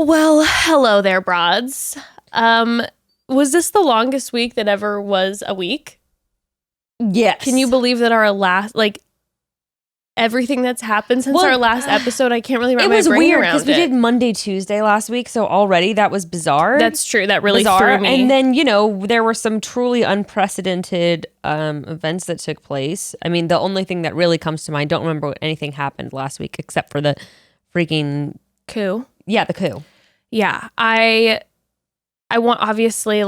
Well, hello there, broads. Was this the longest week that ever was a week? Yes. Can you believe that our last, everything that's happened since our last episode, I can't really wrap my brain around it. It was weird because we did Monday, Tuesday last week, so already that was bizarre. That's true. That really threw me. And then, there were some truly unprecedented events that took place. I mean, the only thing that really comes to mind, don't remember what anything happened last week except for the freaking... coup. Yeah, the coup. Yeah. I want, obviously,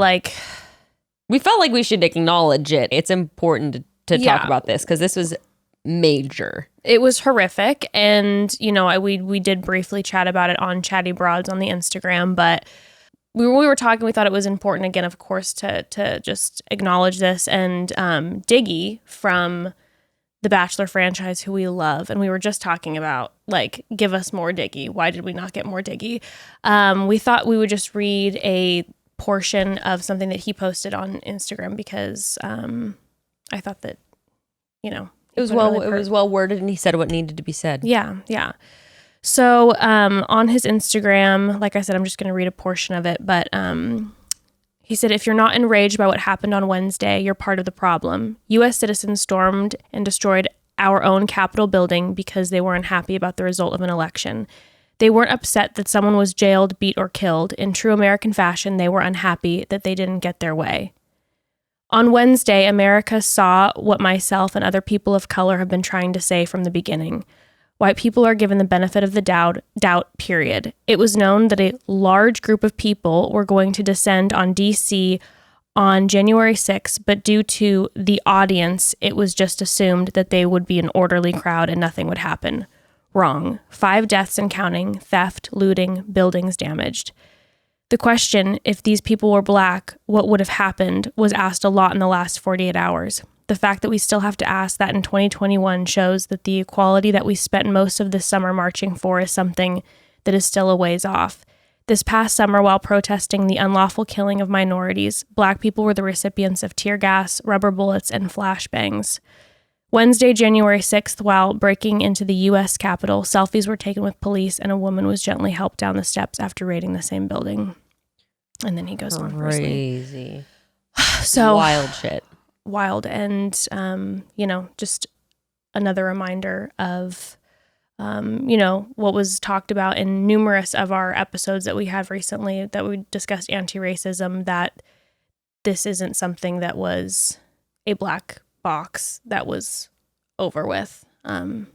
we felt like we should acknowledge it. It's important to talk about this because this was major. It was horrific. And, we did briefly chat about it on Chatty Broads on the Instagram, but when we were talking, we thought it was important, again, of course, to just acknowledge this. And Diggy from the Bachelor franchise, who we love, and we were just talking about, give us more Diggy. Why did we not get more Diggy? We thought we would just read a portion of something that he posted on Instagram because I thought that, it was well worded, and he said what needed to be said. Yeah. So on his Instagram, like I said, I'm just going to read a portion of it, but he said, if you're not enraged by what happened on Wednesday, you're part of the problem. U.S. citizens stormed and destroyed our own Capitol building because they were unhappy about the result of an election. They weren't upset that someone was jailed, beat, or killed. In true American fashion, they were unhappy that they didn't get their way. On Wednesday, America saw what myself and other people of color have been trying to say from the beginning. White people are given the benefit of the doubt, period. It was known that a large group of people were going to descend on D.C. on January 6th, but due to the audience, it was just assumed that they would be an orderly crowd and nothing would happen. Wrong. 5 deaths and counting, theft, looting, buildings damaged. The question, if these people were black, what would have happened, was asked a lot in the last 48 hours. The fact that we still have to ask that in 2021 shows that the equality that we spent most of this summer marching for is something that is still a ways off. This past summer, while protesting the unlawful killing of minorities, black people were the recipients of tear gas, rubber bullets, and flashbangs. Wednesday, January 6th, while breaking into the U.S. Capitol, selfies were taken with police and a woman was gently helped down the steps after raiding the same building. And then he goes on. Crazy. So wild shit. Wild. And, just another reminder of, what was talked about in numerous of our episodes that we have recently that we discussed anti-racism, that this isn't something that was a black box that was over with in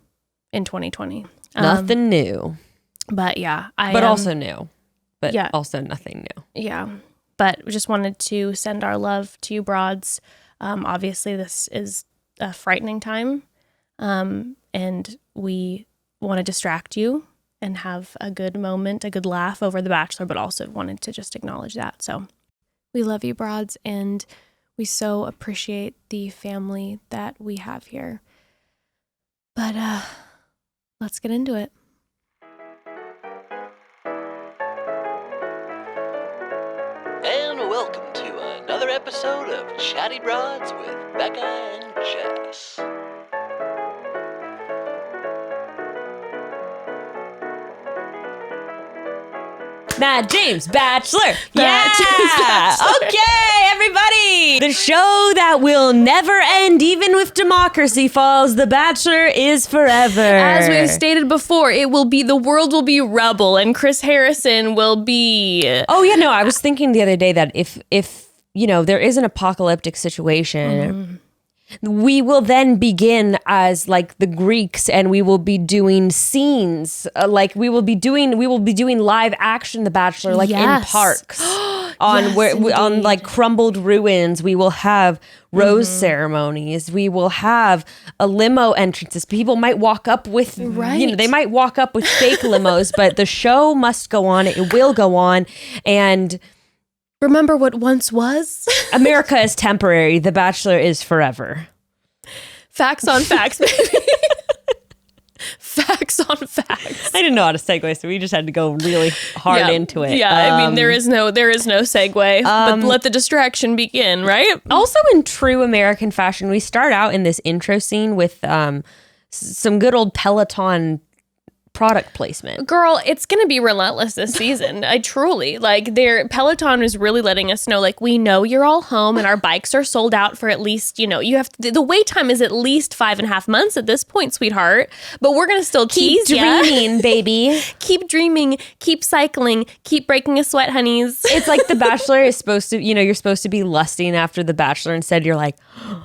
2020. Nothing new. But yeah. Also new. But also nothing new. Yeah. But we just wanted to send our love to you broads. Obviously, this is a frightening time, and we want to distract you and have a good moment, a good laugh over The Bachelor, but also wanted to just acknowledge that. So we love you, broads, and we so appreciate the family that we have here. But let's get into it. And welcome to another episode of Chatty Broads with Becca and Jess. Matt James Bachelor. Matt James Bachelor. Okay, everybody. The show that will never end, even if democracy falls. The Bachelor is forever. As we've stated before, the world will be rubble, and Chris Harrison will be. Oh yeah, no. I was thinking the other day that if there is an apocalyptic situation. We will then begin as the Greeks, and we will be doing scenes. We will be doing live action The Bachelor, in parks, on crumbled ruins. We will have rose ceremonies. We will have a limo entrances. People might walk up with they might walk up with fake limos, but the show must go on. It will go on, and. Remember what once was? America is temporary. The Bachelor is forever. Facts on facts, baby. Facts on facts. I didn't know how to segue, so we just had to go really hard into it. Yeah, I mean, there is no segue, but let the distraction begin, right? Also, in true American fashion, we start out in this intro scene with some good old Peloton product placement. Girl, it's going to be relentless this season. I truly, like, Peloton is really letting us know, like, we know you're all home and our bikes are sold out for at least, you have the wait time is at least 5.5 months at this point, sweetheart. But we're going to still tease Keep dreaming, baby. Keep dreaming, keep cycling, keep breaking a sweat, honeys. It's like The Bachelor is supposed to, you're supposed to be lusting after The Bachelor. Instead, you're like,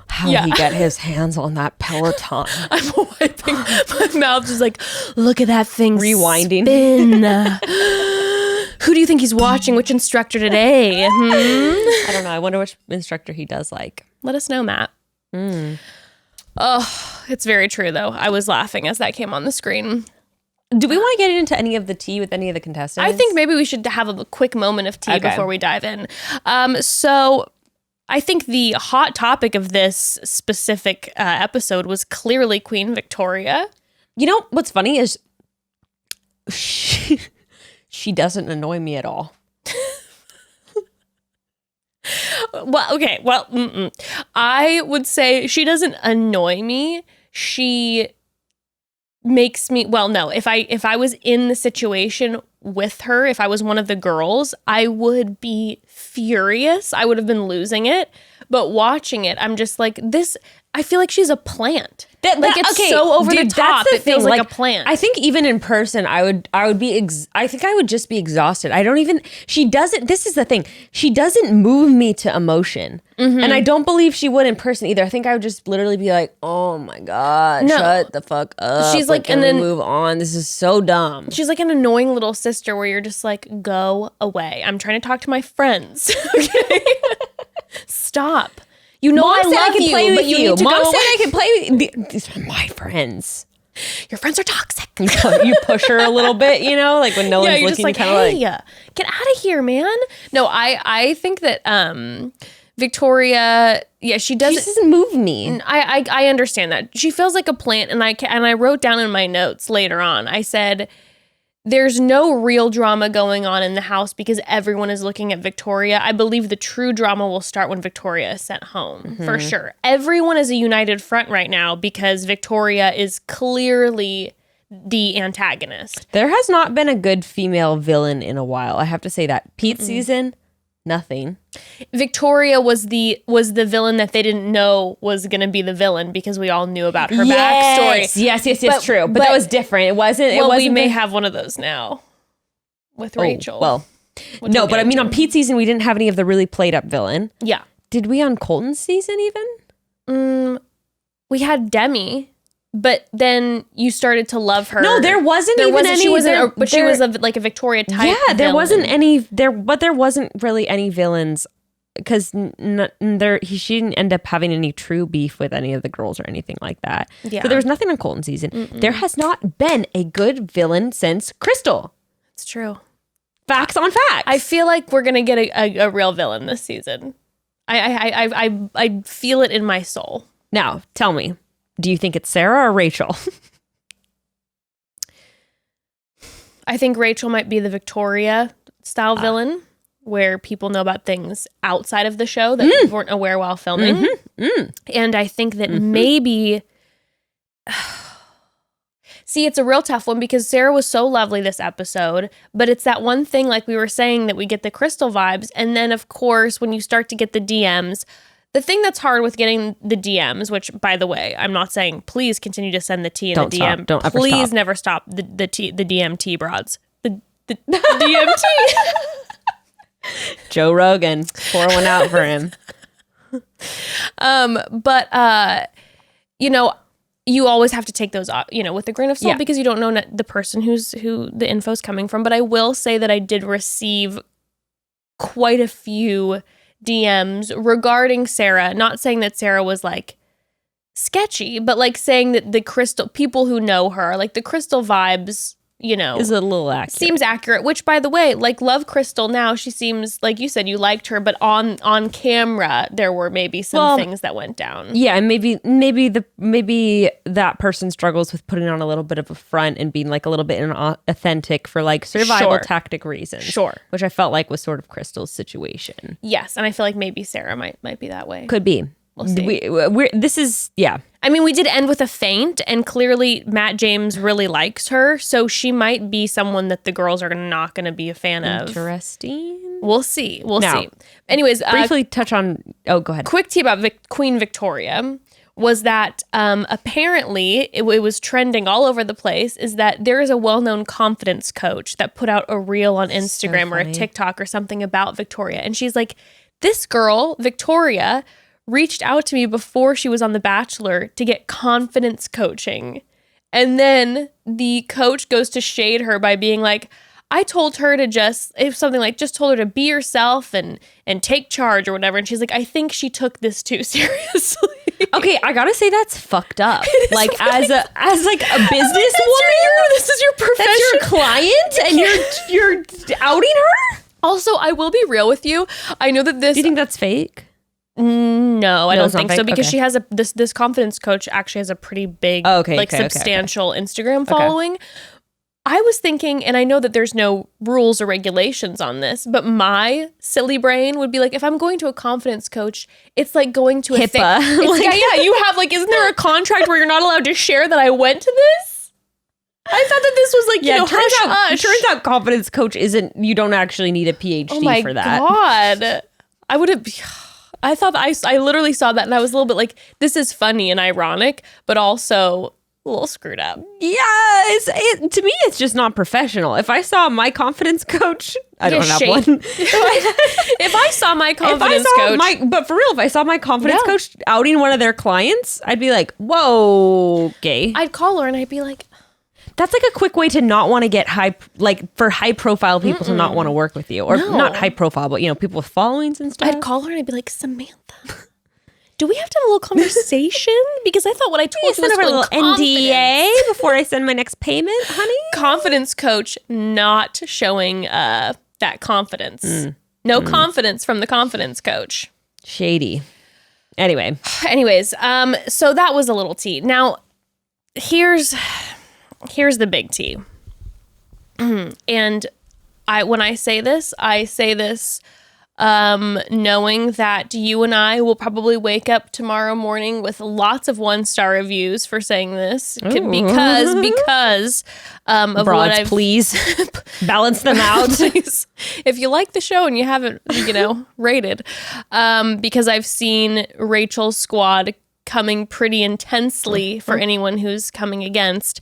how did he get his hands on that Peloton? I'm wiping my mouth, just like, look at that thing rewinding. Spin. Who do you think he's watching? Which instructor today? I don't know. I wonder which instructor he does like. Let us know, Matt. Oh, it's very true, though. I was laughing as that came on the screen. Do we want to get into any of the tea with any of the contestants? I think maybe we should have a quick moment of tea before we dive in. So I think the hot topic of this specific episode was clearly Queen Victoria. You know, what's funny is she doesn't annoy me at all. Well, okay. Well, I would say she doesn't annoy me. She makes me, well, no, if I was in the situation with her, if I was one of the girls, I would be furious. I would have been losing it. But watching it, I'm just like, I feel like she's a plant. It's so over the top. It feels like a plant. I think even in person, I would just be exhausted. This is the thing. She doesn't move me to emotion. And I don't believe she would in person either. I think I would just literally be like, oh my God, shut the fuck up. She's like, and then move on. This is so dumb. She's like an annoying little sister where you're just like, go away. I'm trying to talk to my friends. Okay. Stop. Mom I love you, but you need to Mom go said away. I can play with these are my friends. Your friends are toxic. You push her a little bit, like when no one's you're looking, just like, kind of hey, get out of here, man. No, I think that Victoria, she doesn't. She doesn't move me. I understand that. She feels like a plant, and I wrote down in my notes later on, I said, there's no real drama going on in the house because everyone is looking at Victoria. I believe the true drama will start when Victoria is sent home, for sure. Everyone is a united front right now because Victoria is clearly the antagonist. There has not been a good female villain in a while. I have to say that. Pete's season, nothing. Victoria was the villain that they didn't know was going to be the villain because we all knew about her backstory. Yes, true. But that was different. It wasn't. We may have one of those now with Rachel. Well, no, but I mean, on Pete's season, we didn't have any of the really played up villain. Yeah. Did we on Colton's season even? We had Demi. But then you started to love her. No, there wasn't any. She wasn't, but she was like a Victoria type. Yeah, there villain. wasn't any there, but there wasn't really any villains because she didn't end up having any true beef with any of the girls or anything like that. Yeah. So there was nothing on Colton's season. There has not been a good villain since Crystal. It's true. Facts on facts. I feel like we're gonna get a real villain this season. I feel it in my soul. Now, tell me. Do you think it's Sarah or Rachel? I think Rachel might be the Victoria style villain where people know about things outside of the show that people weren't aware while filming. And I think that maybe... See, it's a real tough one because Sarah was so lovely this episode, but it's that one thing, like we were saying, that we get the Crystal vibes. And then, of course, when you start to get the DMs... The thing that's hard with getting the DMs, which, by the way, I'm not saying please continue to send the tea in the DM. Don't ever please stop. never stop the DMT broads. The DMT. Joe Rogan, pour one out for him. But you always have to take those, with a grain of salt because you don't know the person who the info's coming from. But I will say that I did receive quite a few DMs regarding Sarah, not saying that Sarah was like sketchy, but like saying that the Crystal people who know her, like the Crystal vibes, is a little accurate. Seems accurate, which by the way, like love Crystal now, she seems like you said you liked her, but on camera there were maybe some things that went down. Yeah, and maybe that person struggles with putting on a little bit of a front and being like a little bit authentic for like survival tactic reasons. Sure. Which I felt like was sort of Crystal's situation. Yes, and I feel like maybe Sarah might be that way. Could be. We'll see. I mean, we did end with a feint, and clearly Matt James really likes her, so she might be someone that the girls are not going to be a fan of. Interesting. We'll see. We'll see. Anyways, briefly touch on. Oh, go ahead. Quick tea about Queen Victoria was that apparently it was trending all over the place. Is that there is a well-known confidence coach that put out a reel on Instagram or a TikTok or something about Victoria, and she's like, this girl Victoria reached out to me before she was on The Bachelor to get confidence coaching. And then the coach goes to shade her by being like, I told her to just told her to be yourself and take charge or whatever. And she's like, I think she took this too seriously. Okay, I gotta say that's fucked up. Like as a business woman, this is your profession. That's your client and you're outing her? Also, I will be real with you. I know that this... Do you think that's fake? No, I don't think so, because okay. she has this confidence coach actually has a pretty big, substantial Instagram following. I was thinking, and I know that there's no rules or regulations on this, but my silly brain would be like, if I'm going to a confidence coach, it's like going to a HIPAA. You have isn't there a contract where you're not allowed to share that I went to this? I thought that this was hush. Turns out confidence coach you don't actually need a PhD for that. Oh my God. I would have... I thought I literally saw that and I was a little bit like, this is funny and ironic, but also a little screwed up. Yeah, to me, it's just not professional. If I saw my confidence coach, I don't have one. If I saw my confidence coach. But for real, if I saw my confidence coach outing one of their clients, I'd be like, whoa, gay. I'd call her and I'd be like, that's like a quick way to not want to get for high profile people to not want to work with you, or not high profile, but people with followings and stuff. I'd call her and I'd be like, Samantha, do we have to have a little conversation? Because I thought what I told you was a little NDA before I send my next payment, honey. Confidence coach not showing that confidence. No confidence from the confidence coach. Shady. Anyways, so that was a little tea. Now, here's the big tea. And when I say this knowing that you and I will probably wake up tomorrow morning with lots of 1-star reviews for saying this. Because of Broads, what I've... please balance them out. Please. If you like the show and you haven't, rated, because I've seen Rachel's squad coming pretty intensely for anyone who's coming against.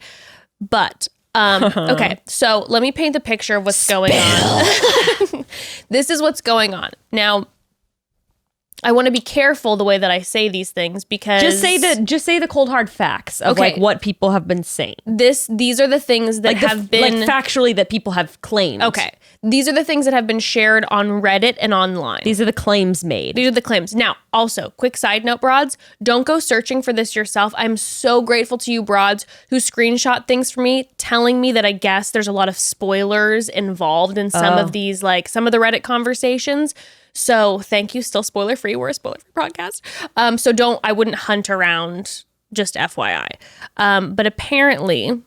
But, okay, so let me paint the picture of what's going on. This is what's going on. Now, I want to be careful the way that I say these things because... Just say the cold hard facts of what people have been saying. These are the things that have been... factually that people have claimed. Okay. These are the things that have been shared on Reddit and online. These are the claims made. These are the claims. Now, also, quick side note, broads, don't go searching for this yourself. I'm so grateful to you, broads, who screenshot things for me, telling me that I guess there's a lot of spoilers involved in some of these, some of the Reddit conversations. So thank you. Still spoiler free. We're a spoiler free podcast. So I wouldn't hunt around, just FYI. But apparently...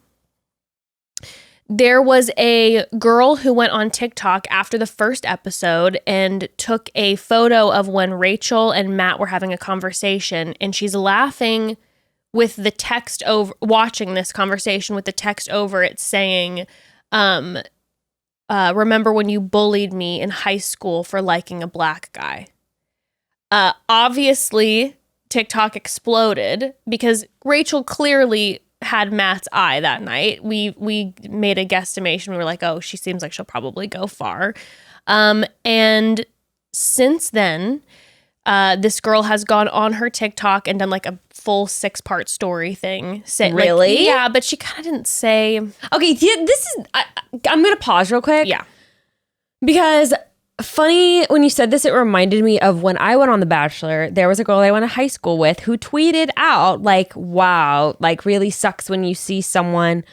there was a girl who went on TikTok after the first episode and took a photo of when Rachel and Matt were having a conversation, and she's laughing with the text over, watching this conversation with the text over it saying, remember when you bullied me in high school for liking a black guy? Obviously, TikTok exploded because Rachel clearly had Matt's eye that night. We made a guesstimation. We were like, oh, she seems like she'll probably go far. And since then, this girl has gone on her TikTok and done a full 6-part story thing. Really? Yeah, but she kind of didn't say. Okay, this is... I'm going to pause real quick. Yeah. Because... funny, when you said this, it reminded me of when I went on The Bachelor. There was a girl I went to high school with who tweeted out, wow, really sucks when you see someone,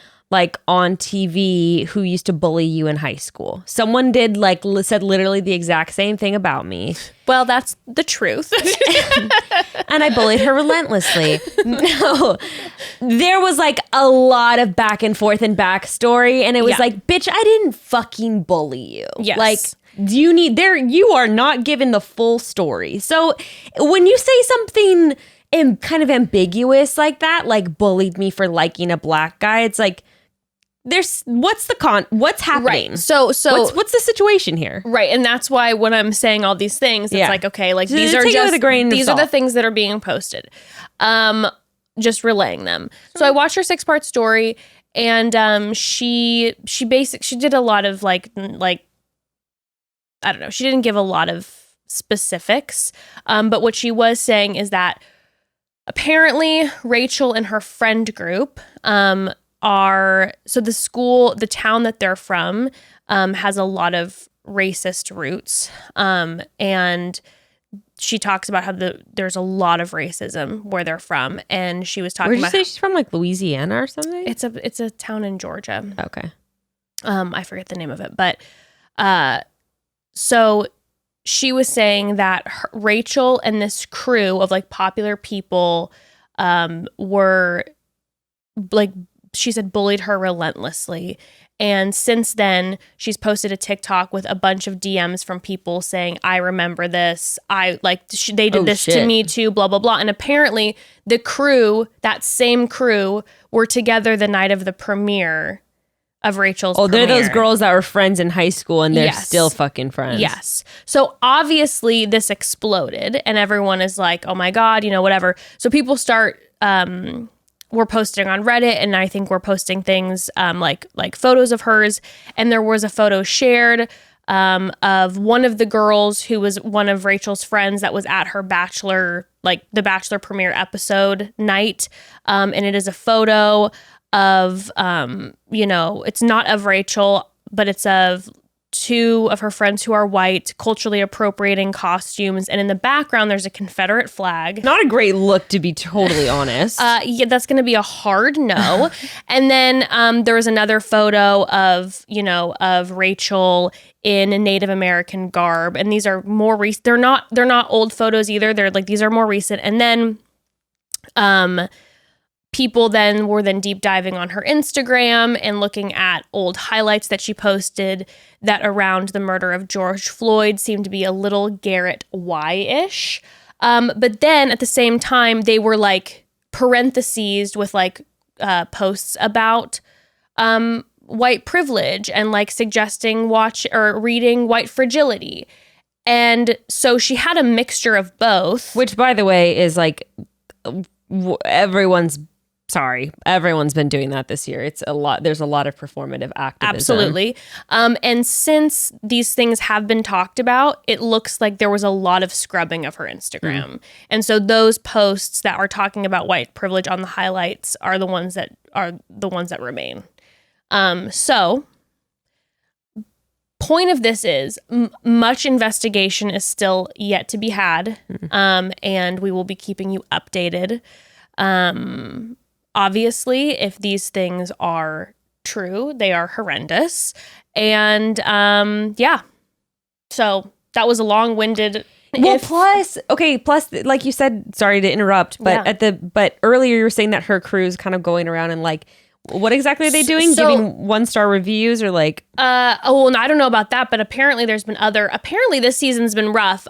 on TV who used to bully you in high school. Someone did, said literally the exact same thing about me. Well, that's the truth. And I bullied her relentlessly. No, there was, a lot of back and forth and backstory. And it was bitch, I didn't fucking bully you. Yes. You are not given the full story. So when you say something kind of ambiguous like that, like bullied me for liking a black guy. It's like, what's happening? Right. So what's the situation here? Right. And that's why when I'm saying all these things, it's like, okay, like So these are take it with just a grain of these are salt. the things that are being posted. Just relaying them. So I watched her 6-part story, and she did a lot of like I don't know, she didn't give a lot of specifics. But what she was saying is that apparently Rachel and her friend group the town that they're from has a lot of racist roots. And she talks about how there's a lot of racism where they're from. And she was talking Where'd you about say she's from, like Louisiana or something? it's a town in Georgia. Okay. I forget the name of it, but so she was saying that Rachel and this crew of like popular people were like, she said, bullied her relentlessly. And since then, she's posted a TikTok with a bunch of DMs from people saying, I remember this. They did this to me too, blah, blah, blah. And apparently the crew, that same crew, were together the night of the premiere of Rachel's premiere. They're those girls that were friends in high school and they're still fucking friends. Yes. So obviously this exploded and everyone is like, oh my God, whatever. So people start, we're posting on Reddit, and I think we're posting things like photos of hers. And there was a photo shared of one of the girls who was one of Rachel's friends that was at her Bachelor, like the Bachelor premiere episode night. And it is a photo of, it's not of Rachel, but it's of two of her friends who are white, culturally appropriating costumes. And in the background, there's a Confederate flag. Not a great look, to be totally honest. Yeah, that's going to be a hard no. And then there was another photo of Rachel in a Native American garb. And these are more recent. They're not old photos either. They're like, these are more recent. And then, people were deep diving on her Instagram and looking at old highlights that she posted that around the murder of George Floyd seemed to be a little Garrett Y-ish. But then at the same time, they were like parentheses with like posts about white privilege and like suggesting reading White Fragility. And so she had a mixture of both. Which, by the way, is like everyone's been doing that this year. It's a lot. There's a lot of performative activism. Absolutely. And since these things have been talked about, it looks like there was a lot of scrubbing of her Instagram. And so those posts that are talking about white privilege on the highlights are the ones that remain. So point of this is much investigation is still yet to be had. And we will be keeping you updated. Obviously, if these things are true, they are horrendous. And so that was a long-winded. Plus, like you said, sorry to interrupt, but earlier you were saying that her crew is kind of going around and like, what exactly are they doing? Giving 1-star reviews or like? I don't know about that, but apparently apparently this season's been rough.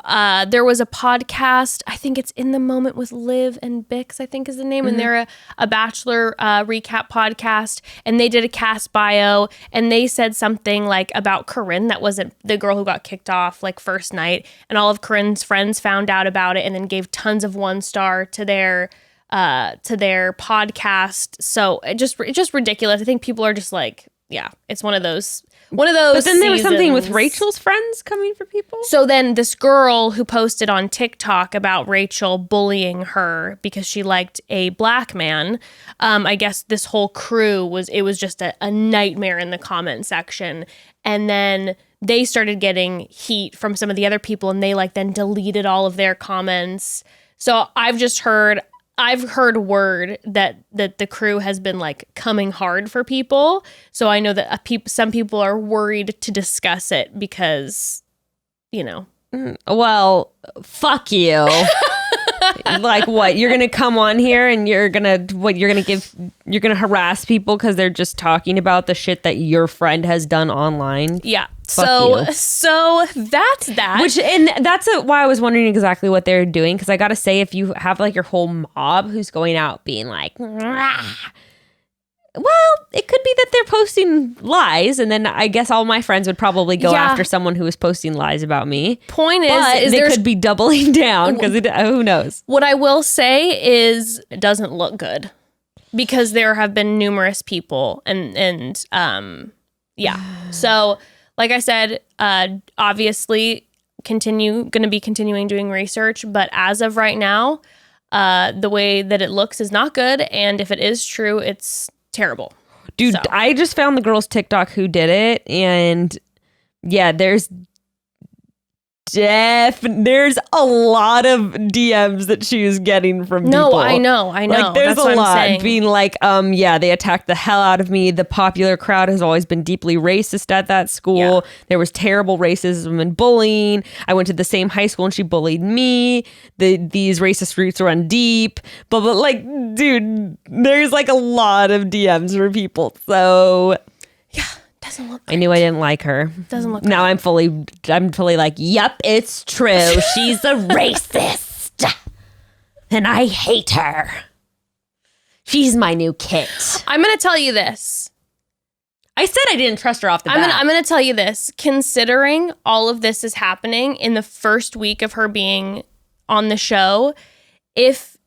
There was a podcast, I think it's In the Moment with Liv and Bix, I think is the name. And they're a Bachelor recap podcast. And they did a cast bio and they said something like about Corinne, that wasn't the girl who got kicked off like first night. And all of Corinne's friends found out about it and then gave tons of 1-star to their podcast. So it's just ridiculous. I think people are just like, yeah, it's one of those. But then there was something with Rachel's friends coming for people. So then this girl who posted on TikTok about Rachel bullying her because she liked a black man. I guess this whole crew was just a nightmare in the comment section. And then they started getting heat from some of the other people and they like then deleted all of their comments. So I've heard word that the crew has been like coming hard for people. So I know that some people are worried to discuss it because, Well, fuck you. Like what? You're going to come on here and you're going to harass people because they're just talking about the shit that your friend has done online. Yeah. you. So that's that. And that's why I was wondering exactly what they're doing. Because I got to say, if you have like your whole mob who's going out being like, rah, well, it could be that they're posting lies. And then I guess all my friends would probably go after someone who was posting lies about me. Point but is they could be doubling down because who knows? What I will say is it doesn't look good because there have been numerous people and So like I said, obviously going to be continuing doing research. But as of right now, the way that it looks is not good. And if it is true, it's terrible. Dude, I just found the girl's TikTok who did it, and yeah, there's a lot of DMs that she was getting from people. No, I know. Like, there's That's a lot saying. being like, they attacked the hell out of me. The popular crowd has always been deeply racist at that school. Yeah. There was terrible racism and bullying. I went to the same high school and she bullied me. These racist roots run deep. But like, dude, there's like a lot of DMs for people. So Yeah. Doesn't look great. I knew I didn't like her. Doesn't look now great. I'm fully like, yep, it's true. She's a racist. And I hate her. She's my new kit. I'm going to tell you this. I said I didn't trust her off the bat. I'm going to tell you this. Considering all of this is happening in the first week of her being on the show, let's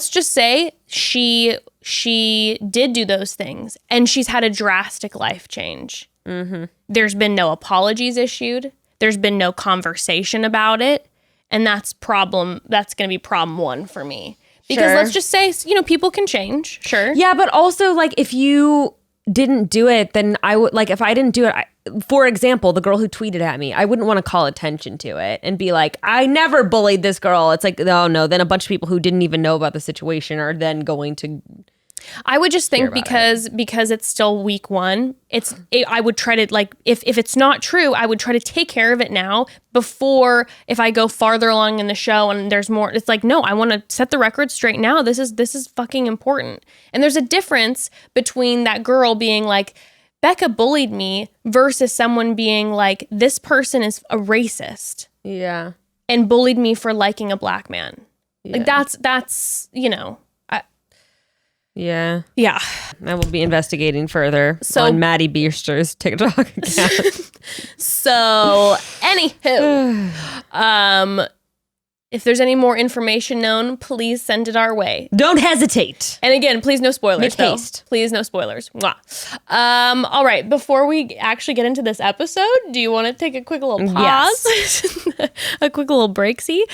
just say she did do those things and she's had a drastic life change. Mm-hmm. There's been no apologies issued. There's been no conversation about it. And that's going to be problem one for me. Because let's just say, people can change. Sure. Yeah, but also like if you didn't do it, then I would like, if I didn't do it, for example, the girl who tweeted at me, I wouldn't want to call attention to it and be like, I never bullied this girl. It's like, oh no, then a bunch of people who didn't even know about the situation are then going to. I would just think because it's still week one, I would try to like, if it's not true, I would try to take care of it now before if I go farther along in the show and there's more. It's like, no, I want to set the record straight now. This is fucking important. And there's a difference between that girl being like, Becca bullied me versus someone being like, this person is a racist. Yeah. And bullied me for liking a black man. Yeah. Like that's Yeah. Yeah. I will be investigating further on Maddie Bierster's TikTok account. So, anywho, if there's any more information known, please send it our way. Don't hesitate. And again, please no spoilers. Make haste. Please no spoilers. Mwah. All right. Before we actually get into this episode, do you want to take a quick little pause? Yes. A quick little breaksy.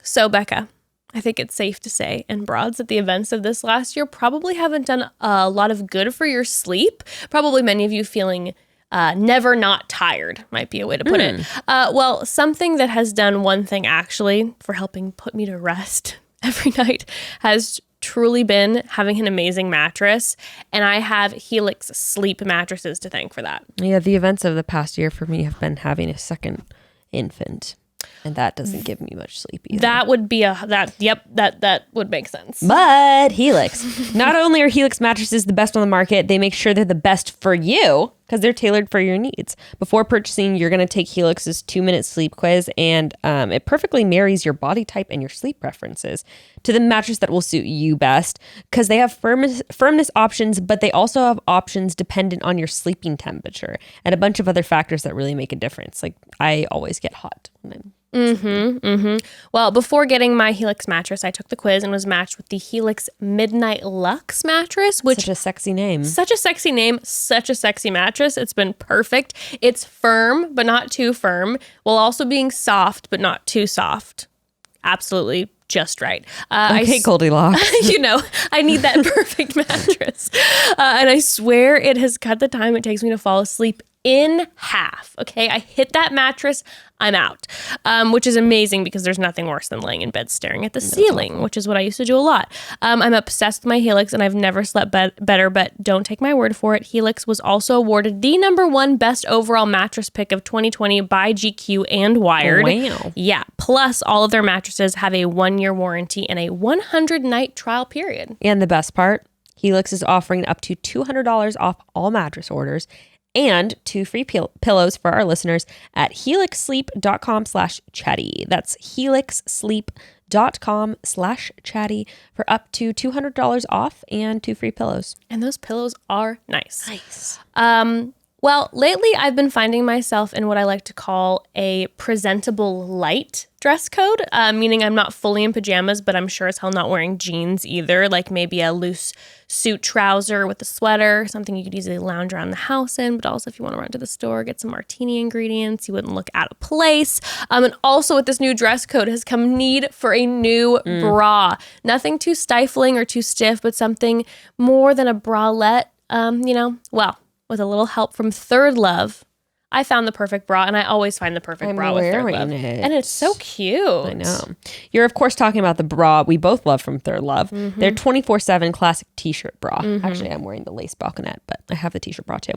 So, Becca, I think it's safe to say, and broads, that the events of this last year probably haven't done a lot of good for your sleep. Probably many of you feeling never not tired might be a way to put it. Well, something that has done one thing actually for helping put me to rest every night has truly been having an amazing mattress. And I have Helix sleep mattresses to thank for that. Yeah, the events of the past year for me have been having a second infant. And that doesn't give me much sleep either. That would be that would make sense. But Helix. Not only are Helix mattresses the best on the market, they make sure they're the best for you because they're tailored for your needs. Before purchasing, you're going to take Helix's 2-minute sleep quiz, and it perfectly marries your body type and your sleep preferences to the mattress that will suit you best because they have firmness options, but they also have options dependent on your sleeping temperature and a bunch of other factors that really make a difference. Like I always get hot when I'm Well, before getting my Helix mattress, I took the quiz and was matched with the Helix Midnight Luxe mattress, which such a sexy name. Such a sexy name, such a sexy mattress. It's been perfect. It's firm, but not too firm, while also being soft, but not too soft. Absolutely just right. Okay, Goldilocks. I need that perfect mattress. And I swear it has cut the time it takes me to fall asleep in half. Okay, I hit that mattress, I'm out, which is amazing because there's nothing worse than laying in bed staring at the ceiling, which is what I used to do a lot. I'm obsessed with my Helix and I've never slept better, but don't take my word for it. Helix was also awarded the #1 best overall mattress pick of 2020 by GQ and Wired. Wow. Yeah. Plus, all of their mattresses have a 1-year warranty and a 100-night trial period. And the best part, Helix is offering up to $200 off all mattress orders and 2 free pillows for our listeners at helixsleep.com/chatty. That's helixsleep.com/chatty for up to $200 off and 2 free pillows. And those pillows are nice. Well, lately I've been finding myself in what I like to call a presentable light dress code, meaning I'm not fully in pajamas, but I'm sure as hell not wearing jeans either, like maybe a loose suit trouser with a sweater, something you could easily lounge around the house in, but also if you want to run to the store, get some martini ingredients, you wouldn't look out of place. And also with this new dress code has come need for a new bra. Nothing too stifling or too stiff, but something more than a bralette, with a little help from Third Love, I found the perfect bra, and I always find the perfect bra with Third Love. And it's so cute. I know. You're, of course, talking about the bra we both love from Third Love. Mm-hmm. They're 24/7 classic t-shirt bra. Mm-hmm. Actually, I'm wearing the lace balconette, but I have the t-shirt bra too.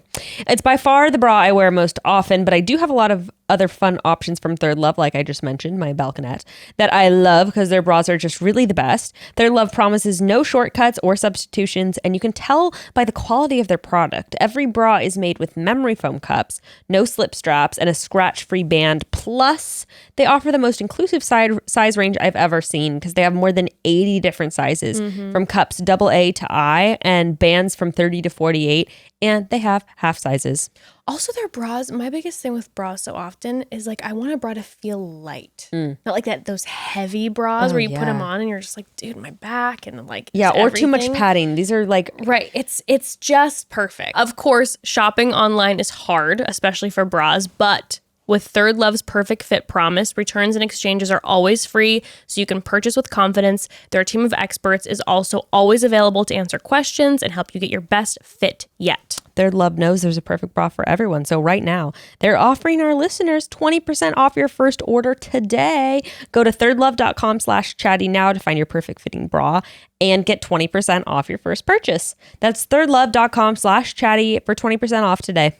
It's by far the bra I wear most often, but I do have a lot of other fun options from Third Love, like I just mentioned, my balconette, that I love because their bras are just really the best. Third Love promises no shortcuts or substitutions, and you can tell by the quality of their product. Every bra is made with memory foam cups, no slip straps, and a scratch-free band. Plus, they offer the most inclusive size range I've ever seen because they have more than 80 different sizes, from cups AA to I, and bands from 30 to 48, and they have half sizes. Also, their bras, my biggest thing with bras so often is like, I want a bra to feel light. Not like those heavy bras where you put them on and you're just like, dude, my back and like, or too much padding. These are like, right. It's just perfect. Of course, shopping online is hard, especially for bras, but with Third Love's Perfect Fit Promise, returns and exchanges are always free, so you can purchase with confidence. Their team of experts is also always available to answer questions and help you get your best fit yet. Third Love knows there's a perfect bra for everyone. So right now, they're offering our listeners 20% off your first order today. Go to thirdlove.com/chatty now to find your perfect fitting bra and get 20% off your first purchase. That's thirdlove.com/chatty for 20% off today.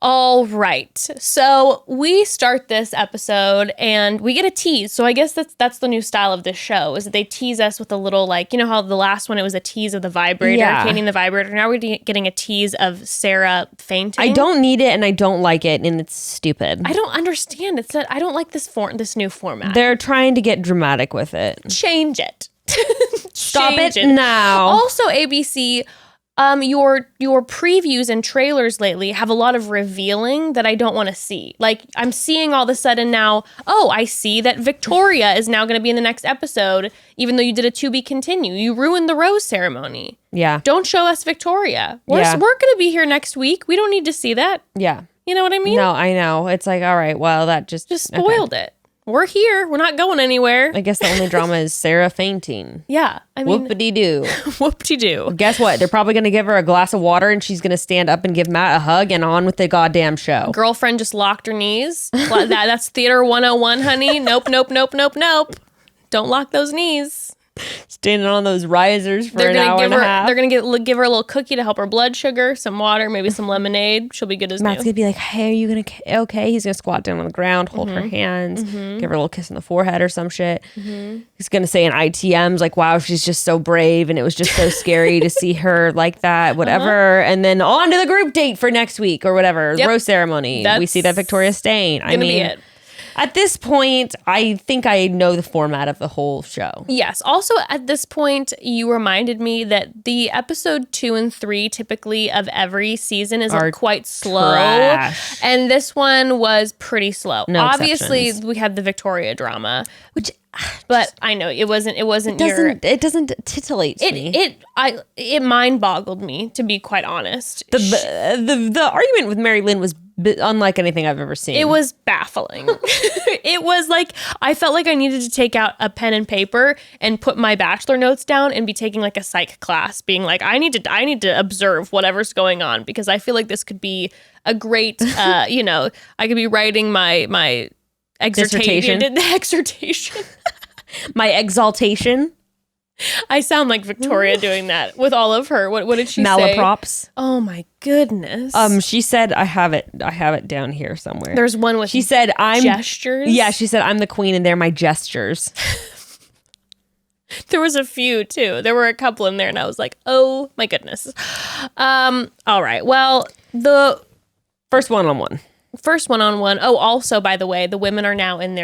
All right. So we start this episode and we get a tease. So I guess that's the new style of this show, is that they tease us with a little, like, you know how the last one it was a tease of the vibrator, Katie the vibrator. Now we're getting a tease of Sarah fainting. I don't need it and I don't like it and it's stupid. I don't understand. It's that I don't like this new format. They're trying to get dramatic with it. Change it. Stop it now. Also, ABC, your previews and trailers lately have a lot of revealing that I don't want to see. Like, I'm seeing all of a sudden now, I see that Victoria is now going to be in the next episode, even though you did a to be continue. You ruined the rose ceremony. Yeah. Don't show us Victoria. We're going to be here next week. We don't need to see that. Yeah. You know what I mean? No, I know. It's like, all right, well, that just spoiled it. We're here. We're not going anywhere. I guess the only drama is Sarah fainting. Yeah. I mean, whoopity-doo. Whoop-de-doo. Guess what? They're probably going to give her a glass of water and she's going to stand up and give Matt a hug and on with the goddamn show. Girlfriend just locked her knees. That's theater 101, honey. Nope. Don't lock those knees. Standing on those risers for an hour and a half. They're going to give her a little cookie to help her blood sugar, some water, maybe some lemonade. She'll be good as Matt's new. going to be like, hey, are you going to okay? He's going to squat down on the ground, hold her hands, give her a little kiss on the forehead or some shit. He's going to say in ITMs like, wow, she's just so brave and it was just so scary to see her like that, whatever. And then on to the group date for next week or whatever, rose ceremony. We see that Victoria's stain. I mean, be it. At this point, I think I know the format of the whole show. Yes. Also, at this point, you reminded me that the episode 2 and 3 typically of every season is quite slow. Trash. And this one was pretty slow. No Obviously, exceptions. we had the Victoria drama, Which... But I know it wasn't it doesn't titillate me. It mind boggled me, to be quite honest. The argument with Mary Lynn was unlike anything I've ever seen. It was baffling. It was like I felt like I needed to take out a pen and paper and put my bachelor notes down and be taking like a psych class, being like I need to observe whatever's going on because I feel like this could be a great I could be writing my exhortation. Exhortation. My exaltation. I sound like Victoria doing that with all of her. What did she say? Malaprops. Oh my goodness. She said I have it down here somewhere. There's one with she said I'm gestures. Yeah, she said I'm the queen and they're my gestures. There was a few too. There were a couple in there, and I was like, "Oh my goodness." All right. Well, the First one-on-one. first one-on-one. Oh, also, by the way, the women are now in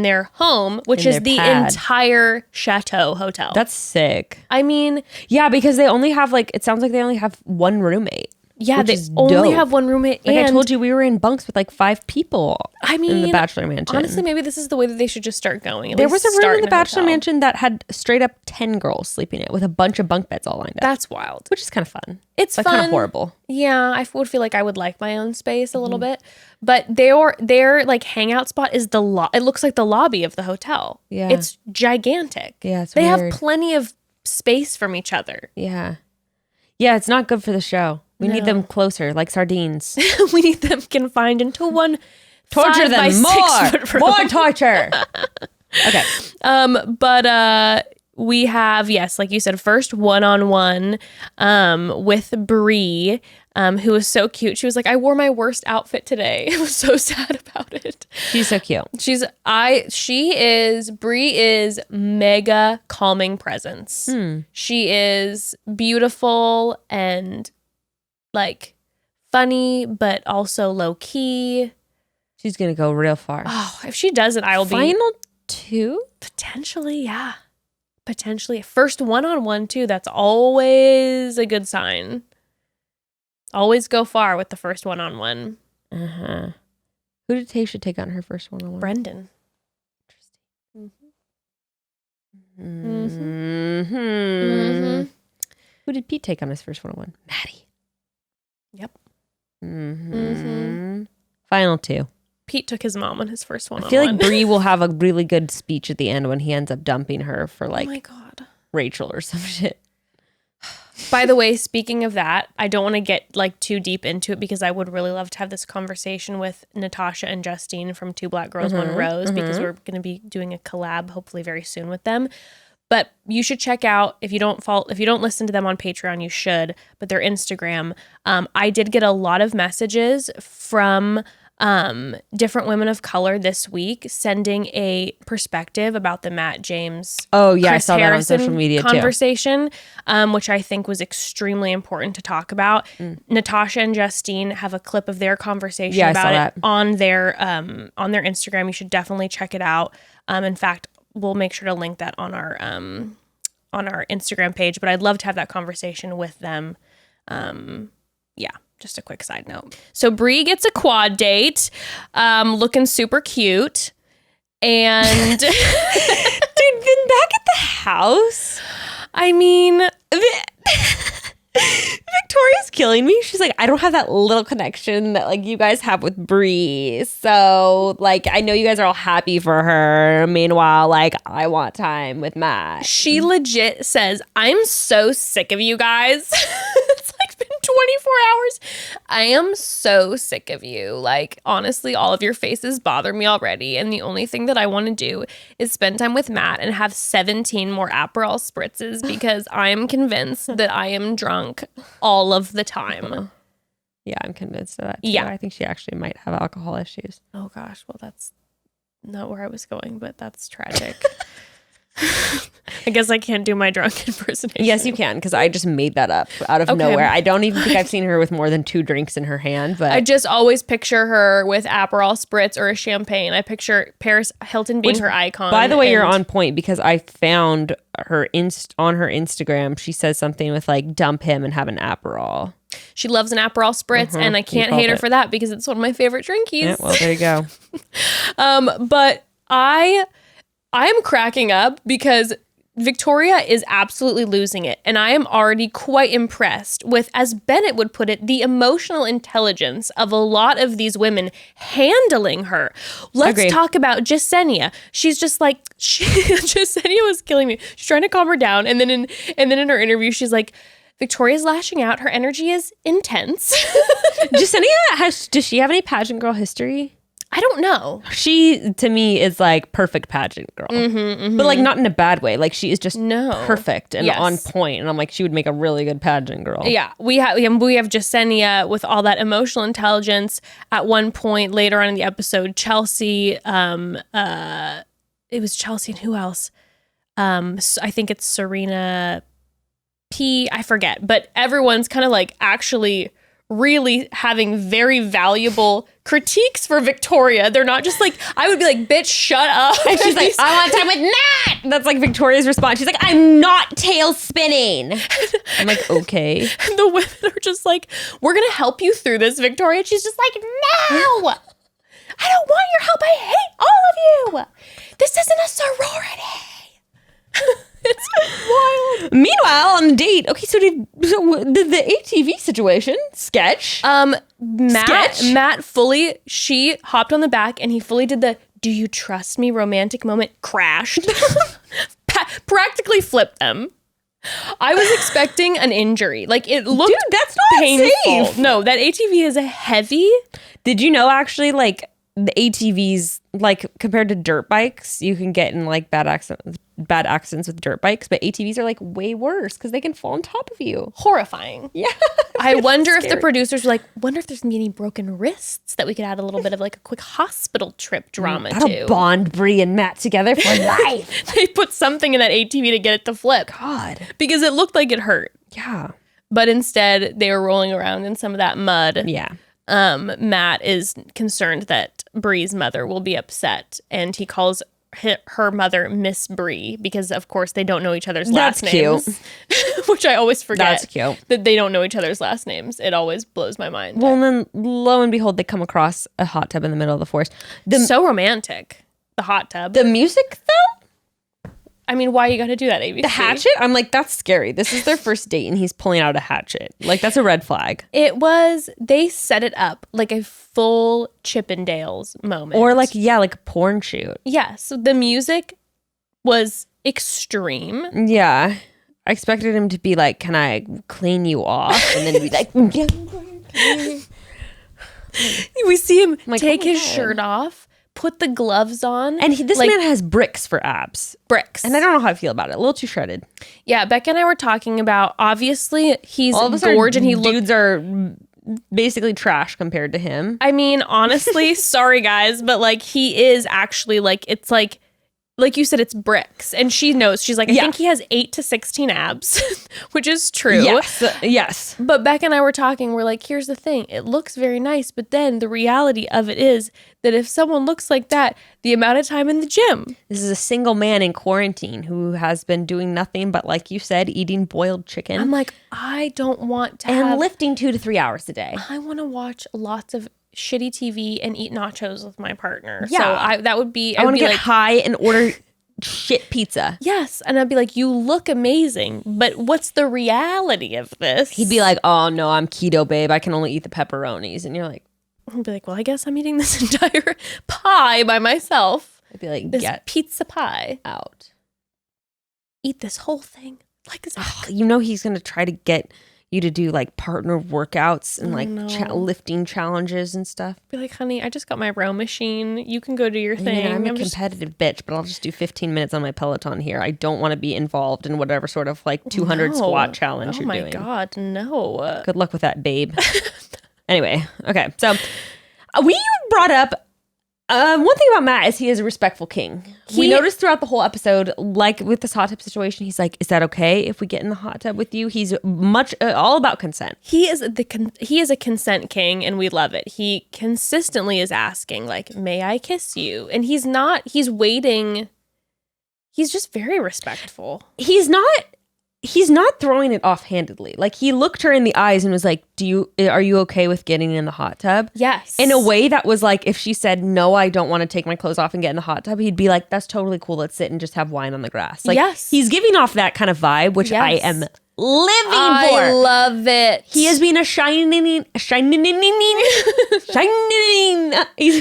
their home, which In is their the pad. entire chateau hotel. That's sick. I mean, Yeah, because they only have it sounds like they only have one roommate. yeah, which they is only dope. have one roommate. Like and I told you, we were in bunks with 5 people. I mean, in the Bachelor Mansion. honestly, maybe this is the way that they should just start going. At There least was a room start in the a Bachelor hotel. Mansion that had straight up 10 girls sleeping in it with a bunch of bunk beds all lined up. That's wild. Which is kind of fun. It's but fun. kind of horrible. Yeah, I would feel like I would like my own space a little Mm-hmm. bit, but their like hangout spot is it looks like the lobby of the hotel. Yeah. It's gigantic. Yeah, it's they weird. have plenty of space from each other. Yeah. Yeah, it's not good for the show. We need No. them closer, like sardines. We need them confined into one Torture 5 by them 6 more. foot room. More torture. Okay. But we have, yes, like you said, first one-on-one with Brie, who was so cute. She was like, I wore my worst outfit today. I was so sad about it. She's so cute. Brie is mega calming presence. She is beautiful and like funny, but also low key. She's going to go real far. Oh, if she does it, I will be Final 2? potentially, yeah. Potentially. First one-on-one too. That's always a good sign. Always go far with the first one-on-one. Uh-huh. Who did Tayshia take on her first one-on-one? Brendan. Mm-hmm. Who did Pete take on his first one-on-one? Maddie. Yep. Mm-hmm. Final 2. Pete took his mom on his first one-on-one. I feel like Brie will have a really good speech at the end when he ends up dumping her for oh my God. Rachel or some shit. By the way, speaking of that, I don't want to get too deep into it because I would really love to have this conversation with Natasha and Justine from Two Black Girls, One Rose, because we're going to be doing a collab hopefully very soon with them. But you should check out, if you don't listen to them on Patreon, you should, but their Instagram. I did get a lot of messages from different women of color this week sending a perspective about the Matt James Oh yeah, Chris I saw that on Harrison social media conversation, which I think was extremely important to talk about. Natasha and Justine have a clip of their conversation Yeah, I saw about that. it on their Instagram. You should definitely check it out. In fact, we'll make sure to link that on our Instagram page. But I'd love to have that conversation with them. Yeah. Just a quick side note. So Brie gets a quad date, looking super cute. And Dude, been back at the house. I mean, Victoria's killing me. She's like, I don't have that little connection that you guys have with Brie. So I know you guys are all happy for her. Meanwhile, I want time with Matt. she legit says, I'm so sick of you guys. It's been 24 hours. I am so sick of you. Honestly, all of your faces bother me already. And the only thing that I want to do is spend time with Matt and have 17 more Aperol spritzes because I am convinced that I am drunk all of the time. Yeah, I'm convinced of that too. Yeah. I think she actually might have alcohol issues. Oh gosh, well that's not where I was going, but that's tragic. I guess I can't do my drunk impersonation. Yes, you can, because I just made that up out of Okay. nowhere. I don't even think I've seen her with more than 2 drinks in her hand, but I just always picture her with Aperol spritz or a champagne. I picture Paris Hilton being her icon. by the way, you're and- on point, because I found her on her Instagram. She says something with dump him and have an Aperol. She loves an Aperol spritz, and I can't hate her for that because it's one of my favorite drinkies. Yeah, well, there you go. But I am cracking up because Victoria is absolutely losing it. And I am already quite impressed with, as Bennett would put it, the emotional intelligence of a lot of these women handling her. Let's Agreed. talk about Jasenia. She's just Jasenia was killing me. She's trying to calm her down. And then in her interview, she's like, Victoria's lashing out. Her energy is intense. Jasenia, does she have any pageant girl history? I don't know. She, to me, is like perfect pageant girl. But not in a bad way. She is just perfect and Yes. on point. And I'm like, she would make a really good pageant girl. Yeah, we have Jasenia with all that emotional intelligence. At one point later on in the episode, Chelsea, it was Chelsea and who else? So I think it's Serena P. I forget, but everyone's kind of like actually really having very valuable critiques for Victoria. They're not just like, I would be like, bitch, shut up. And she's like, I want time with Matt. That's like Victoria's response. She's like, I'm not tail spinning. I'm like, okay. And the women are just like, we're going to help you through this, Victoria. And she's just like, no, I don't want your help. I hate all of you. This isn't a sorority. It's wild. Meanwhile, on the date, okay, so did the ATV situation sketch? Matt fully, she hopped on the back and he fully did the "Do you trust me?" romantic moment. Crashed, practically flipped them. I was expecting an injury. Like it looked, dude, that's not painful. safe. No, that ATV is a heavy. Did you know actually, like the ATVs, like compared to dirt bikes, you can get in like bad accidents with dirt bikes, but ATVs are like way worse because they can fall on top of you. Horrifying. Yeah. I wonder if the producers were like, wonder if there's gonna be any broken wrists that we could add a little bit of like a quick hospital trip drama That'll to. bond Brie and Matt together for life. They put something in that ATV to get it to flip. God. Because it looked like it hurt. Yeah. But instead, they were rolling around in some of that mud. Yeah. Matt is concerned that Brie's mother will be upset, and he calls her mother Miss Brie because, of course, they don't know each other's last names. That's cute. Which I always forget. That's cute. That they don't know each other's last names. It always blows my mind. Well, and then lo and behold, they come across a hot tub in the middle of the forest. So romantic. The hot tub. The music, though? I mean, why you got to do that, ABC? The hatchet? I'm like, that's scary. This is their first date and he's pulling out a hatchet. Like, that's a red flag. They set it up like a full Chippendales moment. Or like, yeah, like a porn shoot. Yeah, so the music was extreme. Yeah. I expected him to be like, can I clean you off? And then be like, We see him like, take oh my his God. shirt off, put the gloves on. and this like, man has bricks for abs. bricks. And I don't know how I feel about it. A little too shredded. Yeah, Becca and I were talking about, obviously, he's All of us gorgeous and he dudes are basically trash compared to him. I mean, honestly, sorry guys, but like he is actually like, it's like you said, it's bricks. And she knows, she's like, I think he has 8 to 16 abs, which is true. Yes. But Becca and I were talking, we're like, here's the thing. It looks very nice, but then the reality of it is that if someone looks like that, the amount of time in the gym. This is a single man in quarantine who has been doing nothing but, like you said, eating boiled chicken. I'm like, I don't want to and lifting 2 to 3 hours a day. I want to watch lots of shitty TV and eat nachos with my partner. Yeah. So that would be, I want to get like, high and order shit pizza. yes. And I'd be like, you look amazing, but what's the reality of this? He'd be like, oh no, I'm keto, babe. I can only eat the pepperonis. And you're like, I'd be like, well, I guess I'm eating this entire pie by myself. I'd be like, This get pizza pie. out. Eat this whole thing. Like, You know he's going to try to get you to do like partner workouts and like no. lifting challenges and stuff. be like, honey, I just got my row machine. You can go do your thing. Yeah, I'm a just- competitive bitch, but I'll just do 15 minutes on my Peloton here. I don't want to be involved in whatever sort of like 200 No. squat challenge Oh you're my doing. God, no. Good luck with that, babe. Anyway, okay. So we brought up one thing about Matt is he is a respectful king. We noticed throughout the whole episode, like with this hot tub situation, he's like, is that okay if we get in the hot tub with you? He's much all about consent. He is a consent king, and we love it. He consistently is asking, like, may I kiss you? And he's waiting. He's just very respectful. He's not throwing it offhandedly. Like he looked her in the eyes and was like, are you okay with getting in the hot tub? Yes. In a way that was like, if she said, no, I don't want to take my clothes off and get in the hot tub, he'd be like, that's totally cool. Let's sit and just have wine on the grass. Like, yes. He's giving off that kind of vibe, which I am living for. I love it. He has been a he's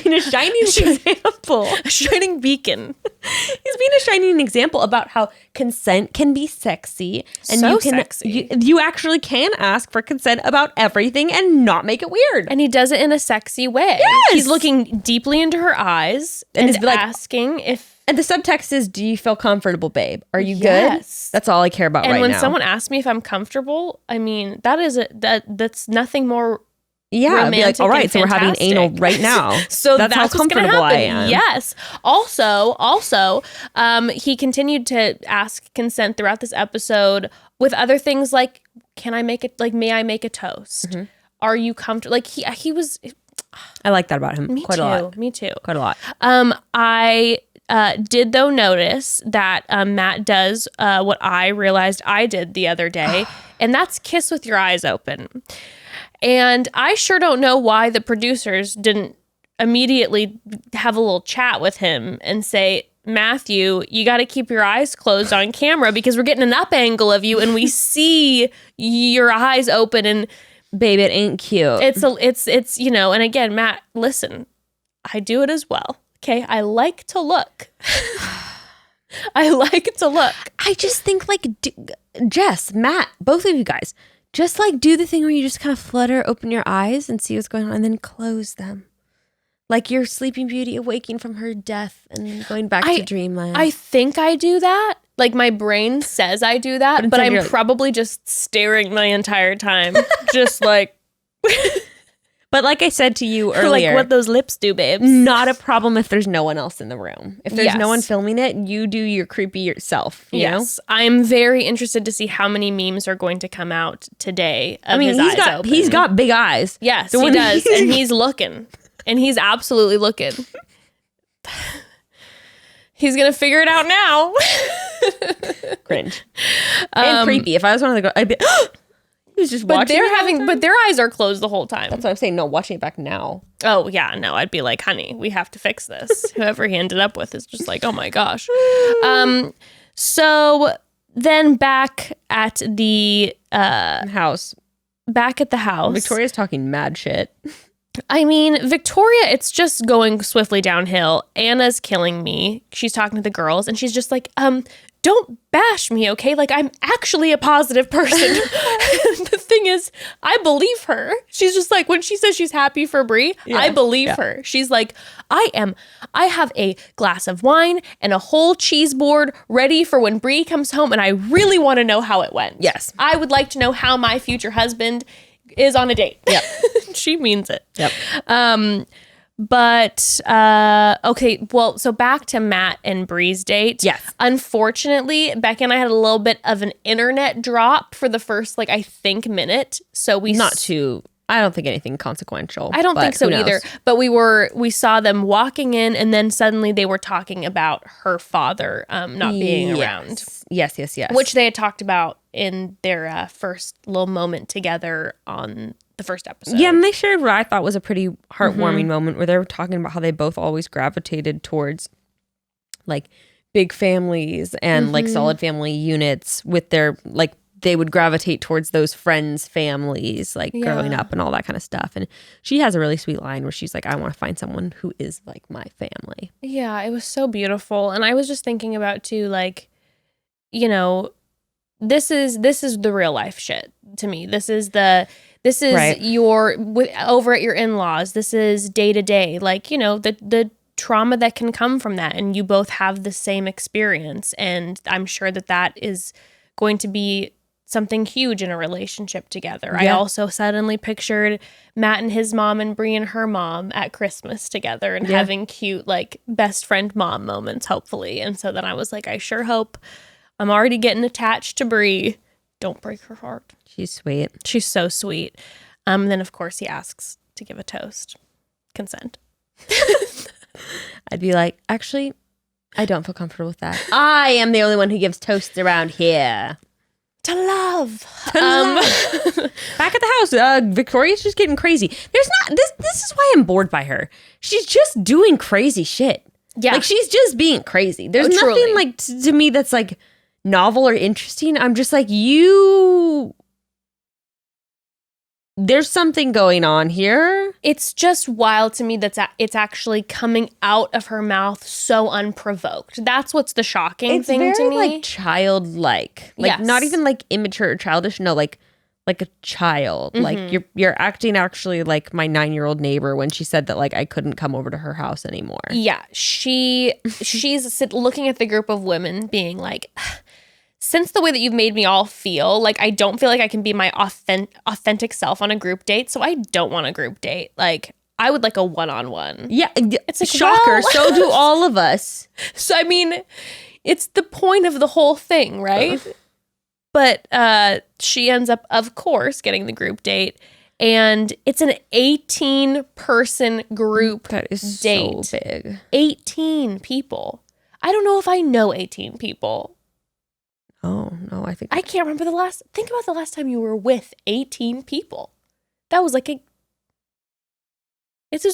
been a shining example. A shining beacon. He's been a shining example about how consent can be sexy, and So you can sexy. you actually can ask for consent about everything and not make it weird. And he does it in a sexy way. Yes. He's looking deeply into her eyes And and is like- asking if. And the subtext is, do you feel comfortable, babe? Are you Yes. good? That's all I care about And right when now. someone asks me if I'm comfortable, I mean, that's nothing more Yeah, be like, romantic all right, and so we're having fantastic. anal right now. So that's how what's gonna comfortable I happen. am. Yes. Also, he continued to ask consent throughout this episode with other things like, can I make it? Like, may I make a toast? Mm-hmm. Are you comfortable? Like he was. I like that about him. Me Quite too. a lot. Me too. Quite a lot. I did though notice that Matt does what I realized I did the other day, and that's kiss with your eyes open. And I sure don't know why the producers didn't immediately have a little chat with him and say, Matthew, you got to keep your eyes closed on camera because we're getting an up angle of you and we see your eyes open, and Babe, it ain't cute. it's you know. And again, Matt, listen, I do it as well. Okay, I like to look. I like to look. I just think like Jess, Matt, both of you guys, just like do the thing where you just kind of flutter, open your eyes and see what's going on and then close them. Like you're Sleeping Beauty awaking from her death and going back to dreamland. I think I do that. Like my brain says I do that, but I'm probably just staring my entire time. Just like. But like I said to you earlier. Like what those lips do, babes. Not a problem if there's no one else in the room. If there's no one filming it, you do your creepy yourself. You know? I'm very interested to see how many memes are going to come out today of his eyes open. He's got big eyes. Yes, he does. And he's looking. And he's absolutely looking. He's going to figure it out now. Cringe. And creepy. If I was one of the girls, I'd be... He was just watching. But their eyes are closed the whole time. That's what I'm saying. No, watching it back now. Oh yeah, no. I'd be like, honey, we have to fix this. Whoever he ended up with is just like, oh my gosh. So then back at the house. Back at the house, Victoria's talking mad shit. I mean, Victoria, it's just going swiftly downhill. Anna's killing me. She's talking to the girls and she's just like, don't bash me, okay? Like, I'm actually a positive person. The thing is, I believe her. She's just like, when she says she's happy for Brie, I believe her. She's like, I have a glass of wine and a whole cheese board ready for when Brie comes home, and I really want to know how it went. Yes. I would like to know how my future husband is on a date. Yep. She means it. Yep. But okay, well, so back to Matt and Brie's date. Yes. Unfortunately, Becky and I had a little bit of an internet drop for the first, like, I think minute. So we I don't think anything consequential. I don't think so either. But we saw them walking in, and then suddenly they were talking about her father not being around. Yes. Which they had talked about in their first little moment together on the first episode. Yeah, and they shared what I thought was a pretty heartwarming moment where they were talking about how they both always gravitated towards like big families and like solid family units with their like they would gravitate towards those friends' families like growing up and all that kind of stuff. And she has a really sweet line where she's like, I want to find someone who is like my family. Yeah, it was so beautiful. And I was just thinking about too, like, you know, this is the real life shit to me. This is right. Over at your in-laws. This is day to day, like, you know, the trauma that can come from that. And you both have the same experience. And I'm sure that is going to be something huge in a relationship together. Yeah. I also suddenly pictured Matt and his mom and Brie and her mom at Christmas together and having cute, like, best friend mom moments, hopefully. And so then I was like, I sure hope. I'm already getting attached to Brie. Don't break her heart. She's sweet. She's so sweet. Then, of course, he asks to give a toast. Consent. I'd be like, actually, I don't feel comfortable with that. I am the only one who gives toasts around here. To love. Back at the house, Victoria's just getting crazy. This is why I'm bored by her. She's just doing crazy shit. Yeah. Like, she's just being crazy. There's nothing, truly. Like, to me that's, like, novel or interesting. I'm just like, there's something going on here. It's just wild to me it's actually coming out of her mouth so unprovoked. That's what's the shocking thing to me. It's very, like, childlike. Like, not even, like, immature or childish. No, like a child. Mm-hmm. Like, you're acting actually like my 9-year-old neighbor when she said that, like, I couldn't come over to her house anymore. Yeah, she's looking at the group of women being like... since the way that you've made me all feel, like I don't feel like I can be my authentic self on a group date. So I don't want a group date. Like I would like a one-on-one. Yeah. It's like, shocker. So do all of us. So, I mean, it's the point of the whole thing, right? But she ends up, of course, getting the group date. And it's an 18-person group That is date. so big. 18 people. I don't know if I know 18 people. Oh, no, I think... I can't remember think about the last time you were with 18 people. That was like it's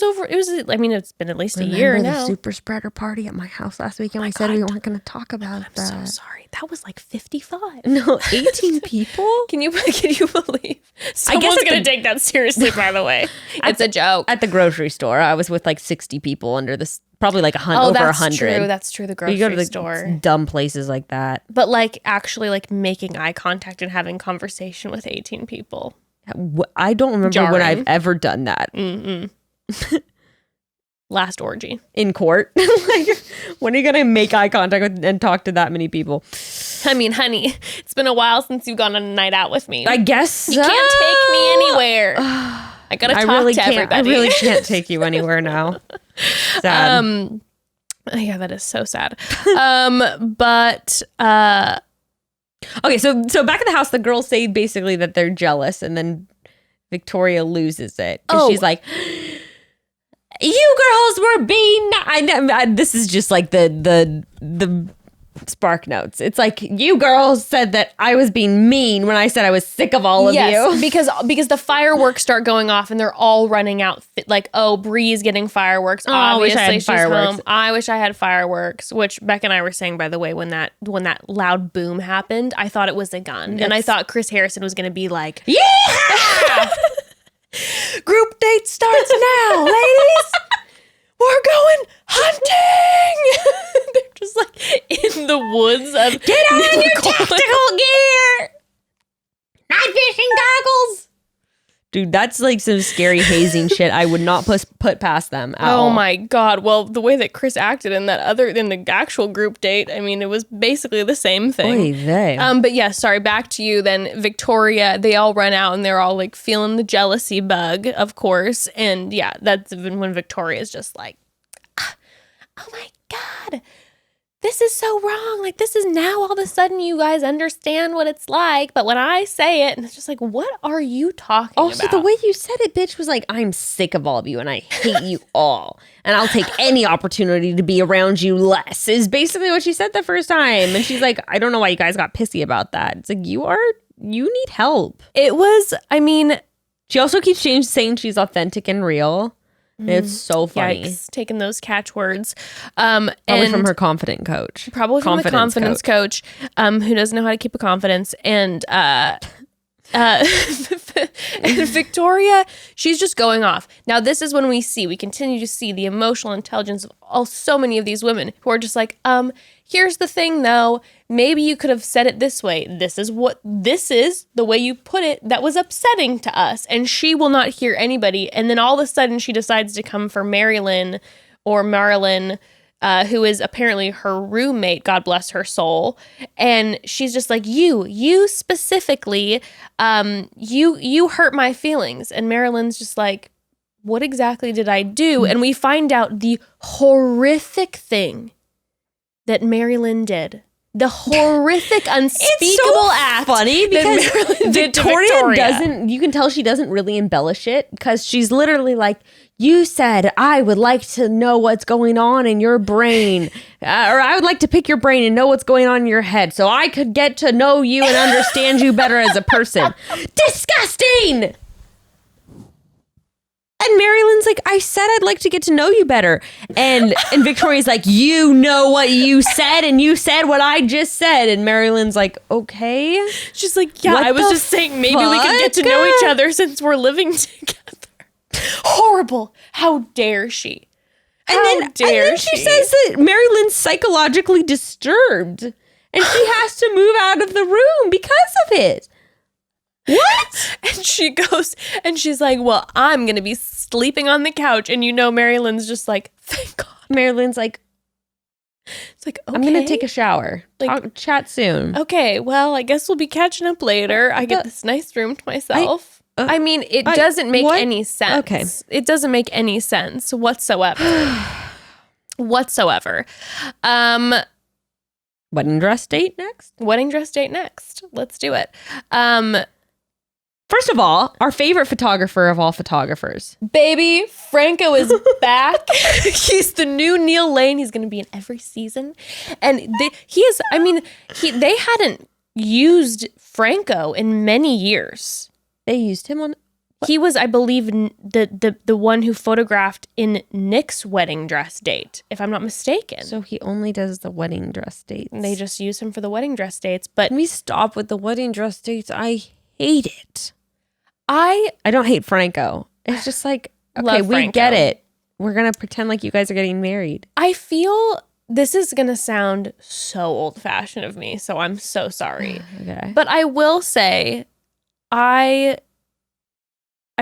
been at least a year Remember now. the super spreader party at my house last weekend? We said we weren't going to talk about I'm that. so sorry. That was like 55. No, 18 people? Can you believe? Someone's going to take that seriously, by the way. It's a joke. At the grocery store, I was with like 60 people under this, probably like over 100. True. That's true. The grocery you go to the store. dumb places like that. But like actually like making eye contact and having conversation with 18 people. I don't remember Jarring. when I've ever done that. Last orgy. In court. Like, when are you going to make eye contact with and talk to that many people? I mean, honey, it's been a while since you've gone on a night out with me. I guess you can't take me anywhere. I gotta talk to everybody. I really can't take you anywhere now. Sad. Yeah, that is so sad. Okay, so back at the house, the girls say basically that they're jealous, and then Victoria loses it. She's like, you girls were being... this is just like the Spark Notes. It's like, you girls said that I was being mean when I said I was sick of all of you. because the fireworks start going off and they're all running out. Like, oh, Brie's getting fireworks. Oh, I wish I had she's fireworks. home. I wish I had fireworks. Which Beck and I were saying, by the way, when that loud boom happened, I thought it was a gun, and I thought Chris Harrison was going to be like, yeah. Group date starts now, ladies. We're going hunting. They're just like in the woods of get on your tactical gear. Night fishing goggles. Dude, that's like some scary hazing shit. I would not put past them at all. Oh my God. Well, the way that Chris acted in the actual group date, I mean, it was basically the same thing. Oy vey. But yeah, sorry, back to you then. Victoria, they all run out and they're all like feeling the jealousy bug, of course. And yeah, that's when Victoria's just like, oh my God, this is so wrong. Like, this is now all of a sudden you guys understand what it's like. But when I say it, and it's just like, what are you talking about? Also, the way you said it, bitch, was like, I'm sick of all of you and I hate you all. And I'll take any opportunity to be around you less, is basically what she said the first time. And she's like, I don't know why you guys got pissy about that. It's like, you need help. It was, I mean. She also keeps saying she's authentic and real. It's so funny. Yikes, taking those catchwords. Probably from her confident coach. Probably from the confidence coach, who doesn't know how to keep a confidence. And and Victoria, she's just going off. Now, this is when we continue to see the emotional intelligence of so many of these women who are just like, here's the thing though, maybe you could have said it this way. This is the way you put it that was upsetting to us. And she will not hear anybody. And then all of a sudden she decides to come for Marilyn, who is apparently her roommate, God bless her soul. And she's just like, you specifically, you hurt my feelings. And Marilyn's just like, what exactly did I do? And we find out the horrific thing that Marilyn did. The horrific, unspeakable act. Funny because Victoria doesn't. You can tell she doesn't really embellish it because she's literally like, "You said I would like to know what's going on in your brain, or I would like to pick your brain and know what's going on in your head, so I could get to know you and understand you better as a person." Disgusting. And Marilyn's like, I said I'd like to get to know you better. And Victoria's like, you know what you said, and you said what I just said. And Marilyn's like, okay. She's like, yeah, I was just saying maybe we could get to know each other since we're living together. Horrible. How dare she? And then she says that Marilyn's psychologically disturbed. And she has to move out of the room because of it. What? And she goes, and she's like, well, I'm going to be sleeping on the couch. And Marilyn's just like, thank God. Marilyn's like, It's like, okay. I'm going to take a shower. Like- Chat soon. Okay, well, I guess we'll be catching up later. I get this nice room to myself. I mean, it doesn't make any sense. Okay. It doesn't make any sense whatsoever. Whatsoever. Wedding dress date next? Wedding dress date next. Let's do it. First of all, our favorite photographer of all photographers. Baby, Franco is back. He's the new Neil Lane. He's going to be in every season. And they hadn't used Franco in many years. They used him on... He was, I believe, the one who photographed in Nick's wedding dress date, if I'm not mistaken. So he only does the wedding dress dates. And they just use him for the wedding dress dates. But Can we stop with the wedding dress dates? I hate it. I don't hate Franco. It's just like, okay, Love we Franco. get it. We're going to pretend like you guys are getting married. feel this is going to sound so old-fashioned of me, so I'm so sorry. Okay. But I will say, I've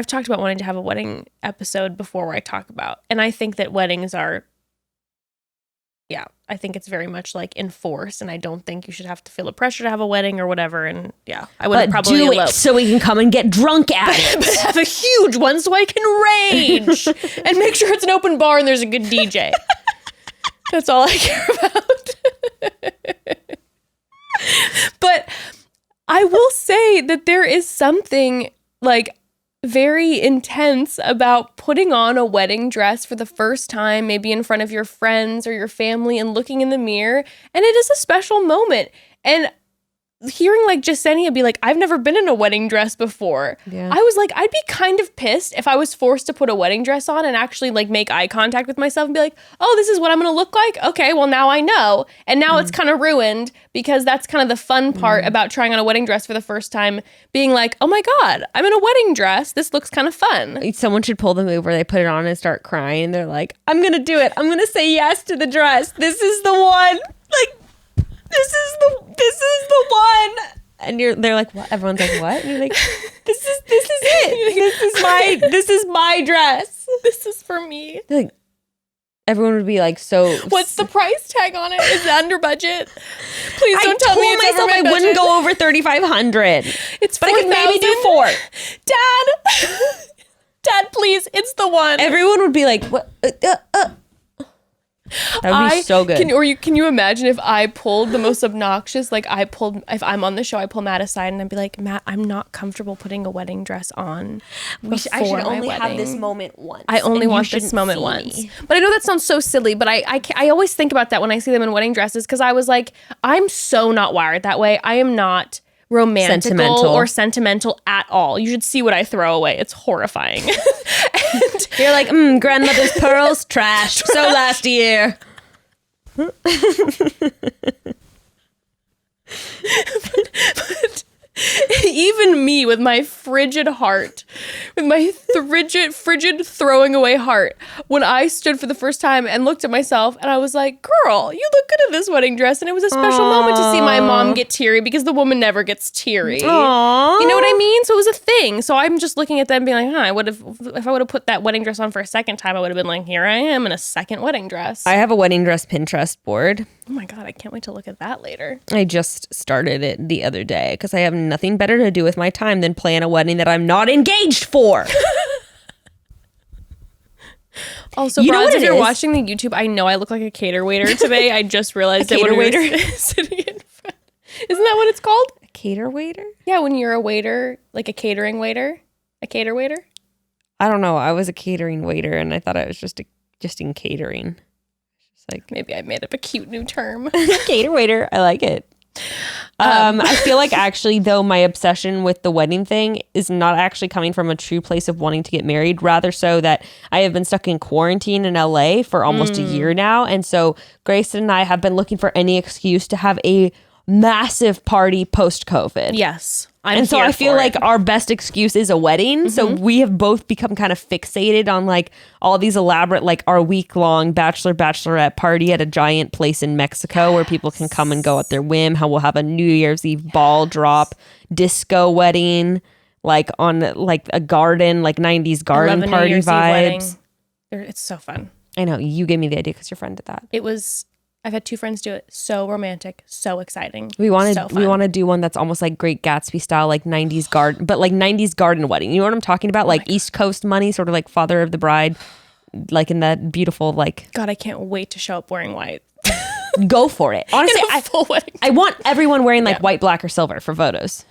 talked about wanting to have a wedding episode before where I talk about, and I think that weddings are, I think it's very much like enforced, and I don't think you should have to feel a pressure to have a wedding or whatever. And I would probably do elope. it so we can come and get drunk at But it. have a huge one so I can rage and make sure it's an open bar and there's a good DJ. That's all I care about. But I will say that there is something like very intense about putting on a wedding dress for the first time, maybe in front of your friends or your family, and looking in the mirror. And it is a special moment. And hearing like Jasenia be like, I've never been in a wedding dress before. Yeah. I was like, I'd be kind of pissed if I was forced to put a wedding dress on and actually like make eye contact with myself and be like, oh, this is what I'm going to look like. Okay, well now I know. And now it's kind of ruined, because that's kind of the fun part about trying on a wedding dress for the first time, being like, oh my God, I'm in a wedding dress. This looks kind of fun. Someone should pull the move where they put it on and start crying. And they're like, I'm going to do it. I'm going to say yes to the dress. This is the one. Like, this is the one. And they're like, what? Everyone's like, what? And you're like, this is it. This is my dress. This is for me. Like, everyone would be like, so What's the price tag on it? Is it under budget? Please don't tell me it's over myself my I budget. wouldn't go over 3,500. It's But I could maybe do 4,000. 4. Dad, please, it's the one. Everyone would be like, what? That would be so good. Can you imagine if I pulled the most obnoxious, if I'm on the show, I pull Matt aside and I'd be like, Matt, I'm not comfortable putting a wedding dress on. I should only have this moment once. I only want this moment once. But I know that sounds so silly, but I always think about that when I see them in wedding dresses, because I was like, I'm so not wired that way. I am not romantical or sentimental at all. You should see what I throw away. It's horrifying. And you're like, grandmother's pearls, trash. So last year. but even me, with my frigid heart, with my frigid throwing away heart, when I stood for the first time and looked at myself and I was like, girl, you look good in this wedding dress. And it was a special moment to see my mom get teary, because the woman never gets teary. Aww. You know what I mean? So it was a thing. So I'm just looking at them being like, if I would have put that wedding dress on for a second time, I would have been like, here I am in a second wedding dress. I have a wedding dress Pinterest board. Oh my God, I can't wait to look at that later. I just started it the other day because I have nothing better to do with my time than plan a wedding that I'm not engaged for. Also, You know Broads, what if it you're is? watching the YouTube, I know I look like a cater waiter today. I just realized it when cater we were waiter? sitting in front. Isn't that what it's called? A cater waiter? Yeah, when you're a waiter, like a catering waiter. A cater waiter? I don't know. I was a catering waiter and I thought I was just in catering. Just like Maybe I made up a cute new term. cater waiter. I like it. I feel like actually though my obsession with the wedding thing is not actually coming from a true place of wanting to get married, rather so that I have been stuck in quarantine in LA for almost a year now, and so Grayson and I have been looking for any excuse to have a massive party post-COVID. Yes. And so I feel like our best excuse is a wedding. So we have both become kind of fixated on like all these elaborate, like our week-long bachelorette party at a giant place in Mexico where people can come and go at their whim. How we'll have a New Year's Eve ball drop, disco wedding, like on like a garden, like 90s garden party vibes. It's so fun. I know. You gave me the idea because your friend did that. It was I've had 2 friends do it. So romantic, so exciting. We want so to do one that's almost like Great Gatsby style, like 90s garden, but like 90s garden wedding. You know what I'm talking about? Like East Coast money, sort of like father of the bride, like in that beautiful like. God, I can't wait to show up wearing white. Go for it. Honestly, full wedding. I want everyone wearing like white, black, or silver for photos.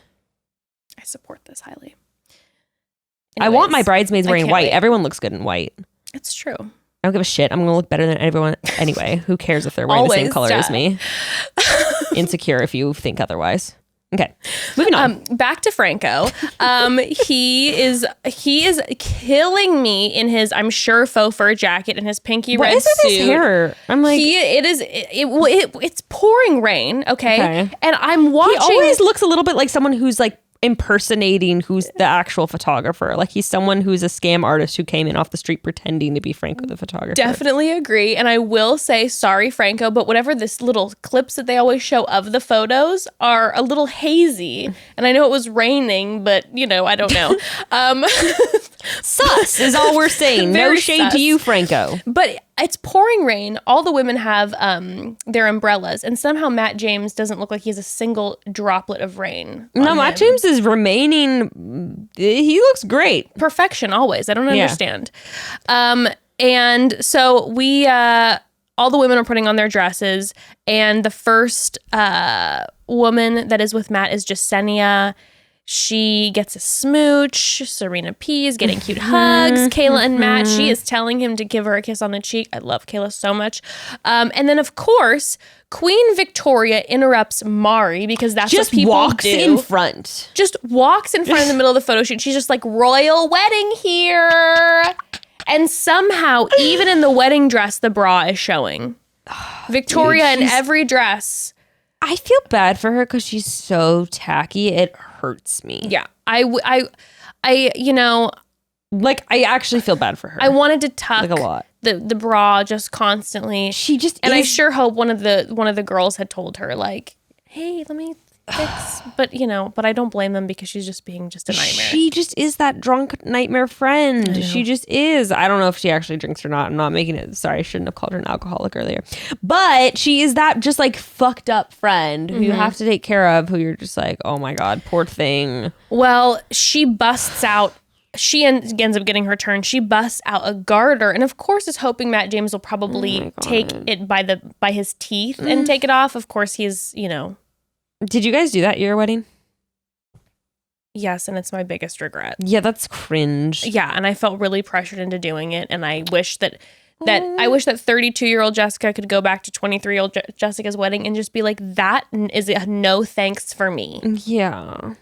I support this highly. Anyways, I want my bridesmaids wearing white. Wait. Everyone looks good in white. It's true. I don't give a shit. I'm going to look better than everyone. Anyway, who cares if they're wearing the same color as me? Insecure if you think otherwise. Okay, moving on. Back to Franco. He is killing me in his, I'm sure, faux fur jacket and his pinky red suit. What is his hair? I'm like, it's pouring rain. Okay, and I'm watching. He always looks a little bit like someone who's like impersonating who's the actual photographer. Like he's someone who's a scam artist who came in off the street pretending to be Franco the photographer. Definitely agree. And I will say, sorry, Franco, but whatever this little clips that they always show of the photos are a little hazy. And I know it was raining, but you know, I don't know. Sus is all we're saying. No shade to you, Franco. But it's pouring rain. All the women have their umbrellas, and somehow Matt James doesn't look like he has a single droplet of rain. No, Matt James is remaining. He looks great. Perfection always. I don't understand. And so we, all the women are putting on their dresses, and the first woman that is with Matt is Jasenia. She gets a smooch. Serena P is getting cute hugs. Kayla and Matt, she is telling him to give her a kiss on the cheek. I love Kayla so much. And then, of course, Queen Victoria interrupts Mari because that's just what people walks do. in front. Just walks in front in the middle of the photo shoot. She's just like, royal wedding here. And somehow, even in the wedding dress, the bra is showing. Victoria in every dress. I feel bad for her because she's so tacky. It hurts me. Yeah. You know, like I actually feel bad for her. I wanted to tuck like a lot. the bra just constantly. She just and I sure hope one of the girls had told her like, hey, let me fix. But you know, but I don't blame them because she's just being just a nightmare. She just is that drunk nightmare friend. She just is. I don't know if she actually drinks or not. I'm not making it. Sorry, I shouldn't have called her an alcoholic earlier. But she is that just like fucked up friend who you have to take care of. Who you're just like, oh my god, poor thing. Well, she busts out. She ends up getting her turn. She busts out a garter, and of course, is hoping Matt James will probably take it by his teeth and take it off. Of course, he's Did you guys do that at your wedding? Yes, and it's my biggest regret. Yeah, that's cringe. Yeah, and I felt really pressured into doing it, and I wish that 32-year-old Jessica could go back to 23-year-old Jessica's wedding and just be like, that is a no thanks for me. Yeah.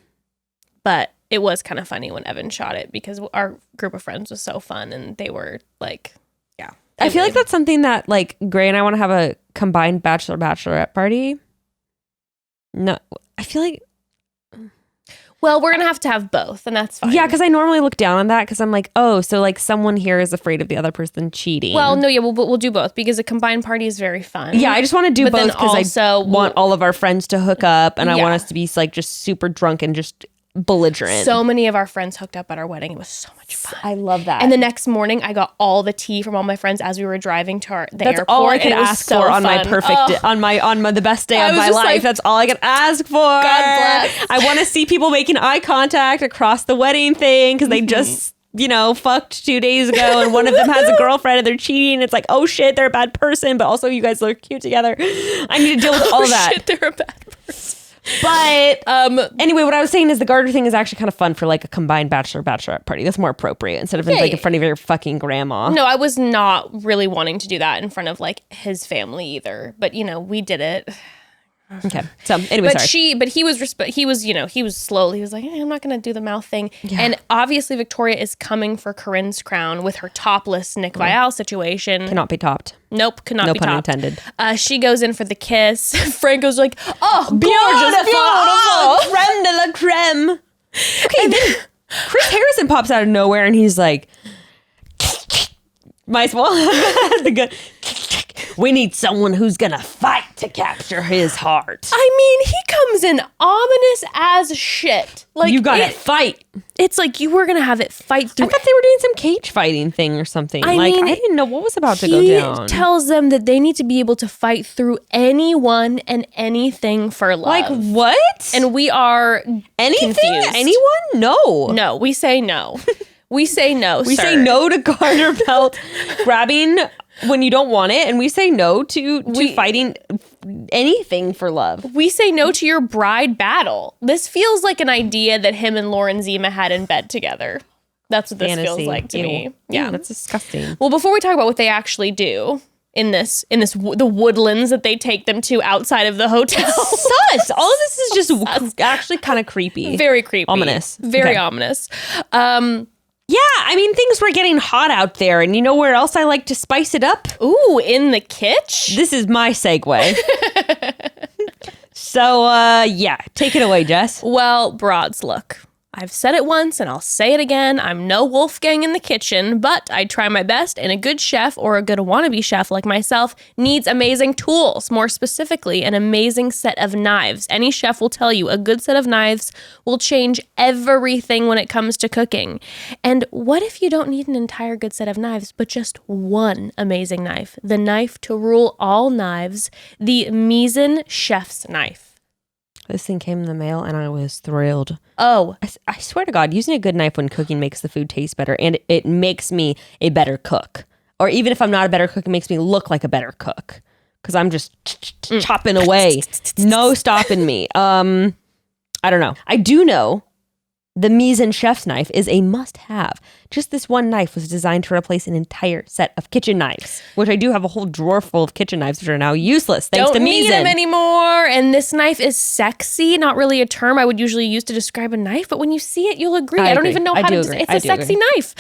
But it was kind of funny when Evan shot it because our group of friends was so fun, and they were like, yeah. I feel like that's something that like Gray and I want to have a combined bachelorette party. No, I feel like. Well, we're going to have both, and that's fine. Yeah, because I normally look down on that because I'm like, oh, so like someone here is afraid of the other person cheating. Well, no, yeah, we'll do both because a combined party is very fun. Yeah, I just want to do both because I want all of our friends to hook up, and I want us to be like just super drunk and just belligerent. So many of our friends hooked up at our wedding. It was so much fun. I love that. And the next morning, I got all the tea from all my friends as we were driving to the airport. That's all I could ask for on my perfect on my the best day of my life. Like, that's all I could ask for. God bless. I want to see people making eye contact across the wedding thing because they just fucked 2 days ago, and one of them has a girlfriend and they're cheating. It's like, oh shit, they're a bad person, but also you guys look cute together. I need to deal with all of that. Shit, they're a bad person. But anyway, what I was saying is the garter thing is actually kind of fun for like a combined bachelorette party. That's more appropriate instead of like in front of your fucking grandma. No, I was not really wanting to do that in front of like his family either. But we did it. Okay. So anyway, he was slowly. He was like, hey, I'm not going to do the mouth thing. Yeah. And obviously Victoria is coming for Corinne's crown with her topless Nick Viall situation. Cannot be topped. Nope, cannot be topped. No pun intended. She goes in for the kiss. Franco's like, oh, beautiful, creme de la creme. Okay, then Chris Harrison pops out of nowhere and he's like, might as well. We need someone who's gonna fight. to capture his heart. I mean, he comes in ominous as shit. Like, You gotta fight. It's like you were gonna have it fight through. I thought they were doing some cage fighting thing or something. I I mean, didn't know what was about to go He down. tells them that they need to be able to fight through anyone and anything for love. Like what? And we are anything? confused. Anyone? No. No, we say no. We say no, We say no to garter belt grabbing when you don't want it, and we say no to fighting anything for love. We say no to your bride battle. This feels like an idea that him and Lauren Zima had in bed together. That's what this feels like to me. Yeah, that's disgusting. Well, before we talk about what they actually do in the woodlands that they take them to outside of the hotel, Sus. All of this is just actually kind of creepy. very creepy, Ominous. very Okay. ominous. Yeah, I mean, things were getting hot out there, and you know where else I like to spice it up? Ooh, in the kitchen. This is my segue. So, yeah, take it away, Jess. Well, broads, look. I've said it once and I'll say it again. I'm no Wolfgang in the kitchen, but I try my best, and a good chef or a good wannabe chef like myself needs amazing tools. More specifically, an amazing set of knives. Any chef will tell you a good set of knives will change everything when it comes to cooking. And what if you don't need an entire good set of knives, but just one amazing knife? The knife to rule all knives, the Misen chef's knife. This thing came in the mail, and I was thrilled. Oh, I swear to God, using a good knife when cooking makes the food taste better, and it makes me a better cook. Or even if I'm not a better cook, it makes me look like a better cook. Because I'm just chopping away. No stopping me. I don't know. I do know the Misen chef's knife is a must-have. Just this one knife was designed to replace an entire set of kitchen knives, which I do have a whole drawer full of kitchen knives, which are now useless thanks to don't need Misen. them anymore. And this knife is sexy. Not really a term I would usually use to describe a knife, but when you see it, you'll agree. I don't agree. even know I how do to agree. It's I a do sexy agree. knife.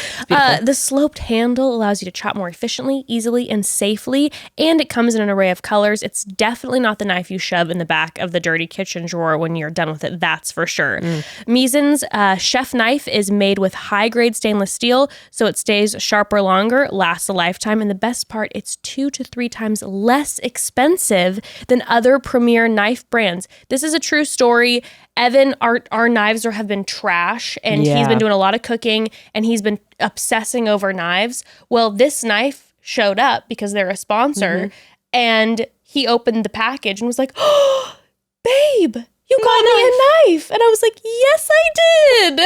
The sloped handle allows you to chop more efficiently, easily, and safely. And it comes in an array of colors. It's definitely not the knife you shove in the back of the dirty kitchen drawer when you're done with it. That's for sure. Misen's chef knife is made with high-grade stainless steel, so it stays sharper longer, lasts a lifetime, and the best part, it's 2 to 3 times less expensive than other premier knife brands. This is a true story. Evan, our knives have been trash, and he's Yeah. been doing a lot of cooking, and he's been obsessing over knives. Well, this knife showed up because they're a sponsor, and he opened the package and was like, "Oh, babe, you got me a knife." And I was like, "Yes, I did."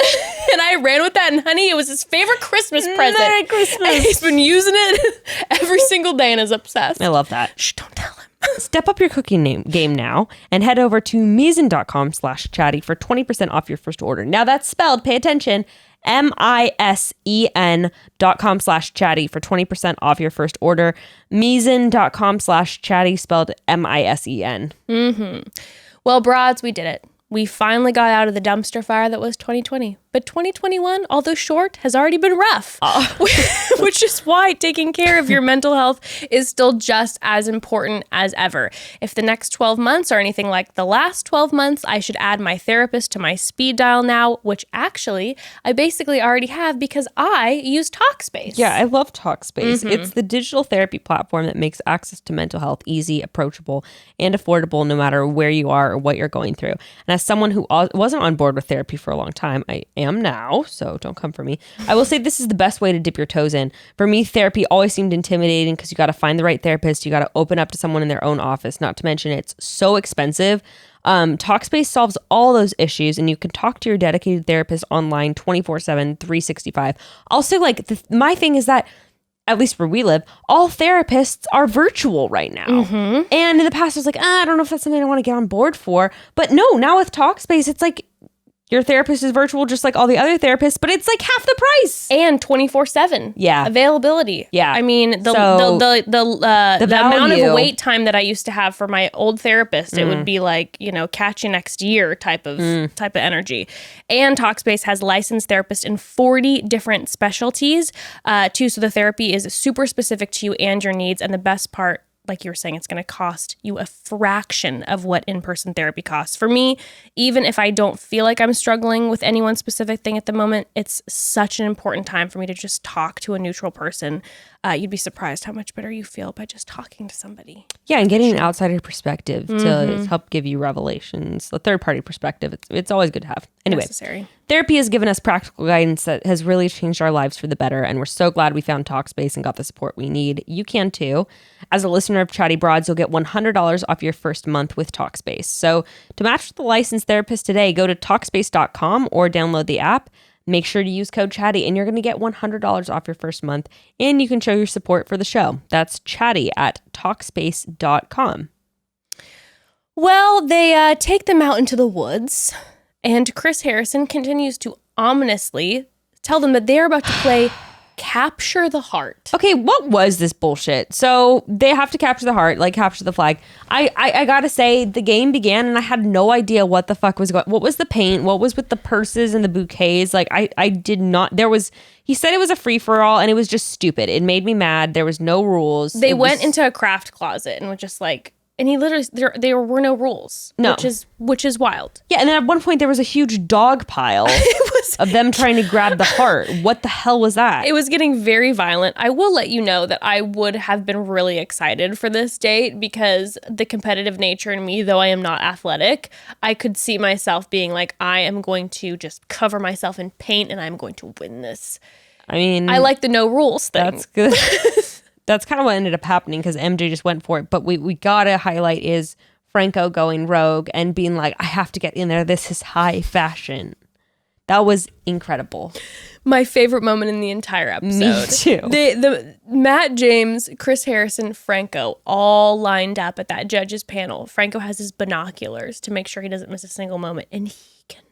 And I ran with that, and honey, it was his favorite Christmas present. Merry Christmas. And he's been using it every single day and is obsessed. I love that. Shh, don't tell him. Step up your cooking game now and head over to Misen.com/chatty for 20% off your first order. Now that's spelled, pay attention, MISEN.com/chatty for 20% off your first order. Misen.com/chatty spelled MISEN. Well, broads, we did it. We finally got out of the dumpster fire that was 2020. But 2021, although short, has already been rough. Which is why taking care of your mental health is still just as important as ever. If the next 12 months are anything like the last 12 months, I should add my therapist to my speed dial now, which actually I basically already have because I use TALKSPACE. Yeah, I love TALKSPACE. It's the digital therapy platform that makes access to mental health easy, approachable, and affordable no matter where you are or what you're going through. And as someone who wasn't on board with therapy for a long time, I am now, so don't come for me. I will say this is the best way to dip your toes in. For me, therapy always seemed intimidating because you got to find the right therapist. You got to open up to someone in their own office, not to mention it's so expensive. TALKSPACE solves all those issues, and you can talk to your dedicated therapist online 24/7, 365. Also, like my thing is that at least where we live, all therapists are virtual right now. And in the past, I was like, I don't know if that's something I want to get on board for. But no, now with TALKSPACE, it's like your therapist is virtual just like all the other therapists, but it's like half the price. And 24/7. Yeah. Availability. Yeah. I mean, the amount value. of wait time that I used to have for my old therapist, it would be like, catch you next year type of energy. And TALKSPACE has licensed therapists in 40 different specialties, too. So the therapy is super specific to you and your needs. And the best part, like you were saying, it's going to cost you a fraction of what in-person therapy costs. For me, even if I don't feel like I'm struggling with any one specific thing at the moment, it's such an important time for me to just talk to a neutral person you'd be surprised how much better you feel by just talking to somebody. Yeah, and getting an outsider perspective to help give you revelations. The third-party perspective, it's always good to have. Anyway, Necessary. therapy has given us practical guidance that has really changed our lives for the better, and we're so glad we found TALKSPACE and got the support we need. You can too. As a listener of Chatty Broads, you'll get $100 off your first month with TALKSPACE. So to match with a licensed therapist today, go to TALKSPACE.com or download the app. Make sure to use code CHATTY and you're going to get $100 off your first month, and you can show your support for the show. That's CHATTY at TALKSPACE.com. Well, they take them out into the woods, and Chris Harrison continues to ominously tell them that they are about to play Capture the Heart. Okay, what was this bullshit? So they have to capture the heart, like capture the flag. I gotta say, the game began and I had no idea what the fuck was going. What was the paint? What was with the purses and the bouquets? Like I did not. He said it was a free for all and it was just stupid. It made me mad. There was no rules. They went into a craft closet and were just like. And he literally, there were no rules, no. which is wild. Yeah, and then at one point there was a huge dog pile of them trying to grab the heart. What the hell was that? It was getting very violent. I will let you know that I would have been really excited for this date because the competitive nature in me, though I am not athletic, I could see myself being like, I am going to just cover myself in paint and I'm going to win this. I mean, I like the no rules thing. That's good. That's kind of what ended up happening because MJ just went for it. But we gotta highlight is Franco going rogue and being like, I have to get in there. This is high fashion. That was incredible. My favorite moment in the entire episode. Me too. The Matt James, Chris Harrison, Franco all lined up at that judges panel. Franco has his binoculars to make sure he doesn't miss a single moment, and he cannot.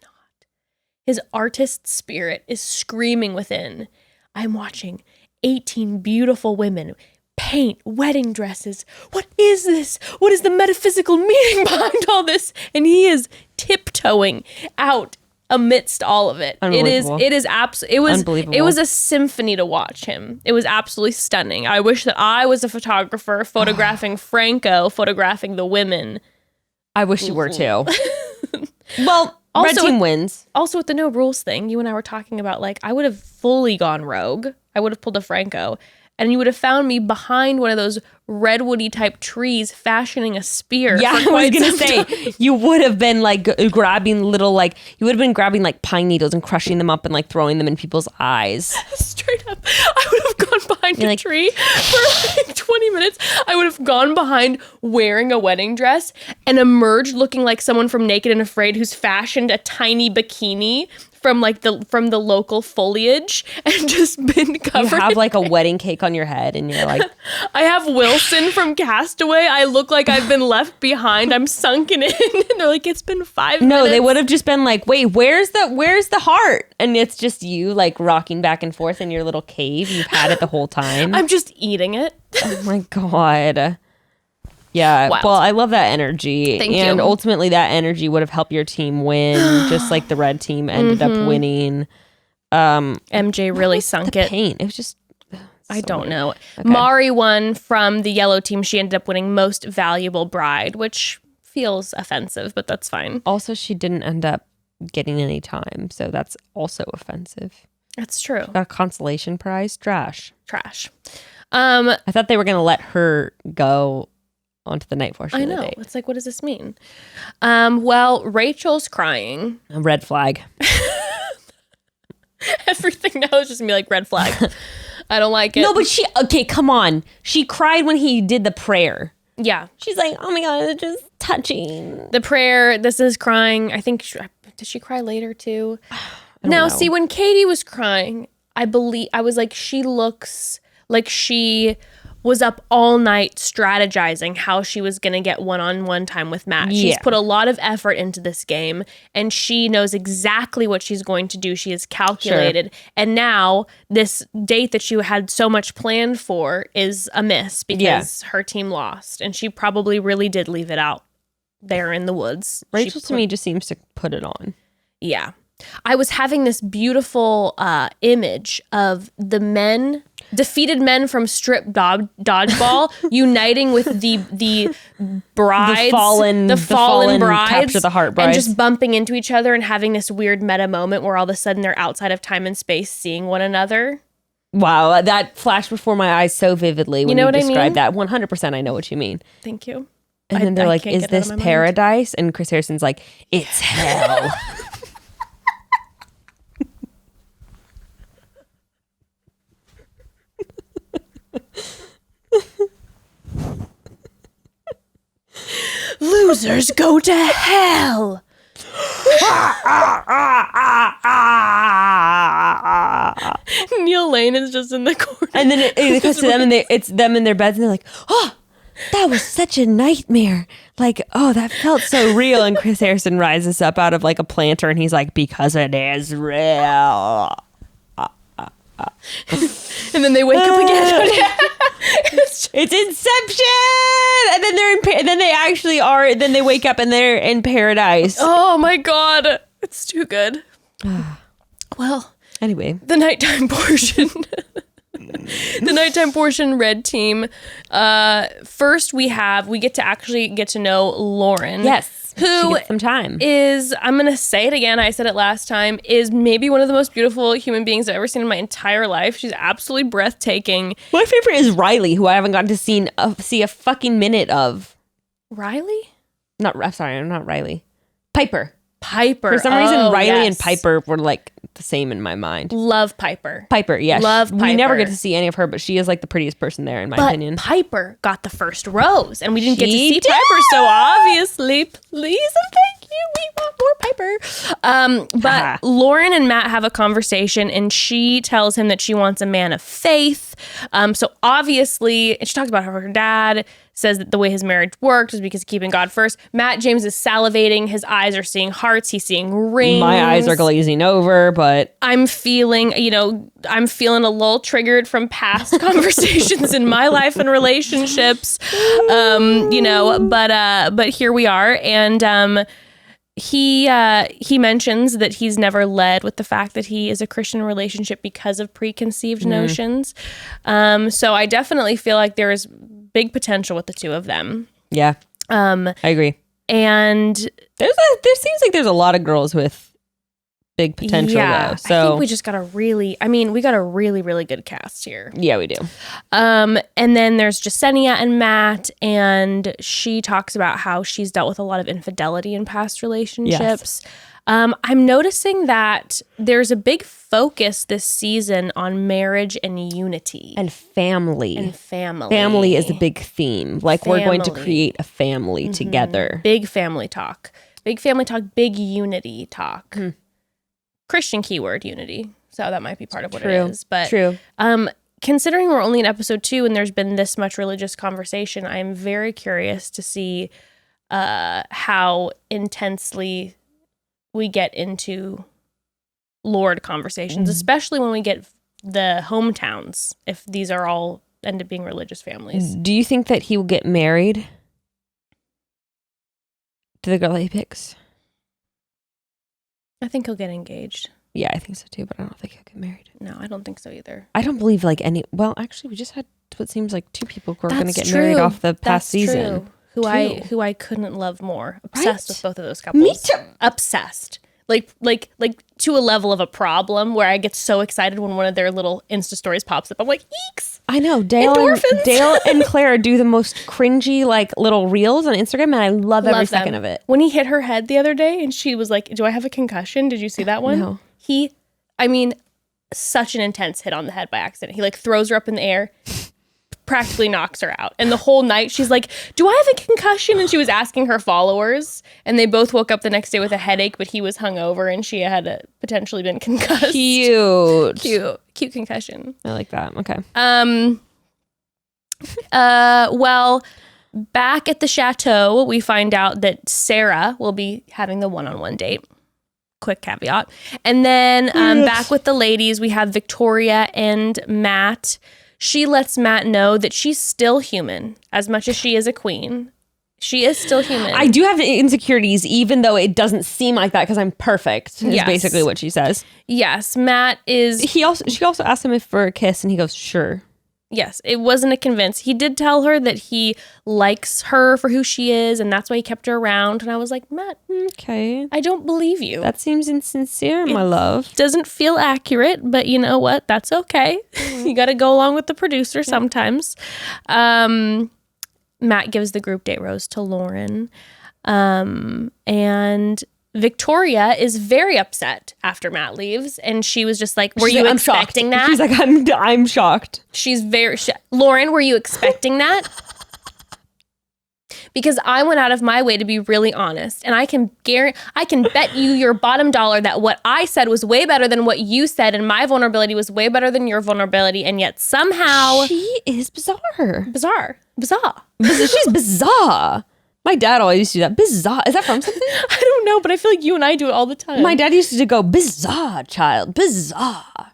His artist spirit is screaming within. I'm watching 18 beautiful women paint wedding dresses. What is this? What is the metaphysical meaning behind all this? And he is tiptoeing out amidst all of it. Unbelievable. It is absolutely, Unbelievable. it was a symphony to watch him. It was absolutely stunning. I wish that I was a photographer photographing Franco, photographing the women. I wish you were too. Well, Also, red team wins. Also, with the no rules thing, you and I were talking about, like, I would have fully gone rogue. I would have pulled a Franco, and you would have found me behind one of those redwoody type trees fashioning a spear. Yeah, for I was quite gonna some say time. you would have been like grabbing little you would have been grabbing like pine needles and crushing them up and like throwing them in people's eyes. Straight up, I would have gone behind a tree for like 20 minutes. I would have gone behind wearing a wedding dress and emerged looking like someone from Naked and Afraid who's fashioned a tiny bikini from the local foliage and just been covered. You have like a wedding cake on your head and you're like, I have Wilson from Castaway. I look like I've been left behind. I'm sunken in. And they're like, it's been 5 minutes. no, they would have just been like, wait, where's the heart? And it's just you like rocking back and forth in your little cave. You've had it the whole time. I'm just eating it. Oh my God. Yeah, Wild. well, I love that energy. Thank and you. ultimately that energy would have helped your team win, just like the red team ended up winning. MJ really sunk The it. paint. It was just I don't weird. know. Okay. Mari won from the yellow team. She ended up winning most valuable bride, which feels offensive, but that's fine. Also, she didn't end up getting any time, so that's also offensive. That's true. Got a consolation prize. Trash. Trash. I thought they were going to let her go onto the night portion I of the know. date. It's like, what does this mean? Well, Rachel's crying. A red flag. Everything now is just gonna be like red flag. I don't like it. No, but okay, come on. She cried when he did the prayer. Yeah. She's like, oh my God, it's just touching. The prayer, this is crying. I think, did she cry later too? Now, know. see, when Katie was crying, I was like, she looks like she was up all night strategizing how she was going to get one-on-one time with Matt. She's Yeah. put a lot of effort into this game, and she knows exactly what she's going to do. She is calculated. Sure. And now this date that she had so much planned for is a miss because her team lost. And she probably really did leave it out there in the woods. Rachel to me just seems to put it on. Yeah. I was having this beautiful image of the defeated men from strip dodgeball uniting with the brides, the fallen brides, capture the heart brides. and just bumping into each other and having this weird meta moment where all of a sudden they're outside of time and space seeing one another. Wow, that flashed before my eyes so vividly when know you what I described mean? that. 100% I know what you mean. Thank you. And then they're I like, can't is get it out this of my mind. paradise? And Chris Harrison's like, it's hell. Losers go to hell. Neil Lane is just in the corner. And then it cuts to them, and it's them in their beds, and they're like, oh, that was such a nightmare. Like, oh, that felt so real. And Chris Harrison rises up out of like a planter, and he's like, because it is real. And then they wake up again. It's Inception. And then and then they actually are. Then they wake up and they're in paradise. Oh my God. It's too good. Well, Anyway, the nighttime portion. The nighttime portion, red team. First we get to actually get to know Lauren. yes, she Who gets some time. is, I'm going to say it again, I said it last time, is maybe one of the most beautiful human beings I've ever seen in my entire life. She's absolutely breathtaking. My favorite is Riley, who I haven't gotten to see a fucking minute of. Riley? I'm sorry, not Riley. Piper. Piper. For some reason, Oh, Riley yes. and Piper were like the same in my mind. Love Piper. Piper, yeah. Love We never Piper. get to see any of her, but she is like the prettiest person there, in my But opinion. Piper got the first rose, and we didn't get to She see did. Piper, so obviously, please and thank you, we want more Piper. But Lauren and Matt have a conversation, and she tells him that she wants a man of faith. So obviously, and she talks about how her dad says that the way his marriage worked was because of keeping God first. Matt James is salivating. His eyes are seeing hearts. He's seeing rings. My eyes are glazing over, but I'm feeling a little triggered from past conversations in my life and relationships, but here we are. And he mentions that he's never led with the fact that he is a Christian relationship because of preconceived notions. So I definitely feel like there is big potential with the two of them. yeah, I agree. And There seems like there's a lot of girls with big potential though. So I think we got a really, really good cast here. yeah, we do. And then there's Jasenia and Matt, and she talks about how she's dealt with a lot of infidelity in past relationships. I'm noticing that there's a big focus this season on marriage and unity And family. and family. Family is a big theme. Like we're going to Family. create a family together. Big family talk. Big family talk. Big unity talk. Christian keyword unity. So that might be part of what it is. But True. Considering we're only in episode 2 and there's been this much religious conversation, I am very curious to see how intensely we get into Lord conversations, especially when we get the hometowns, if these are all end up being religious families. Do you think that he will get married to the girl that he picks? I think he'll get engaged. Yeah, I think so too, but I don't think he'll get married. No, I don't think so either. I don't believe like any. Well, actually, we just had what seems like 2 people who are going to That's get married true. off the past That's season. true. Two. Who I couldn't love more. Obsessed Right? with both of those couples. Me too. Obsessed. Like to a level of a problem where I get so excited when one of their little Insta stories pops up. I'm like, eeks. I know Dale Endorphins. and Claire do the most cringy like little reels on Instagram, and I love every second of it. When he hit her head the other day and she was like, do I have a concussion? Did you see that one? No. Such an intense hit on the head by accident. He like throws her up in the air, practically knocks her out. And the whole night she's like, do I have a concussion? And she was asking her followers, and they both woke up the next day with a headache, but he was hungover and she had potentially been concussed. Cute. Cute concussion. I like that. Okay. Well, back at the chateau, we find out that Sarah will be having the one-on-one date. Quick caveat. And then back with the ladies, we have Victoria and Matt. She lets Matt know that she's still human as much as she is a queen. She is still human. I do have insecurities, even though it doesn't seem like that because I'm perfect. Is Yes. basically what she says. Yes, Matt is. She also asked him if for a kiss, and he goes, "Sure." Yes, it wasn't a convince. He did tell her that he likes her for who she is, and that's why he kept her around. And I was like, Matt, Okay. I don't believe you. That seems insincere, my love. Doesn't feel accurate, but you know what? That's okay. You got to go along with the producer sometimes. Matt gives the group date rose to Lauren. And Victoria is very upset after Matt leaves, and she was just like, "Were you expecting that?" She's like, "I'm shocked." She's Lauren, were you expecting that? Because I went out of my way to be really honest, and I can bet you your bottom dollar that what I said was way better than what you said, and my vulnerability was way better than your vulnerability, and yet somehow she is bizarre. She's bizarre. My dad always used to do that. Bizarre. Is that from something? I don't know, but I feel like you and I do it all the time. My dad used to go, bizarre, child. Bizarre.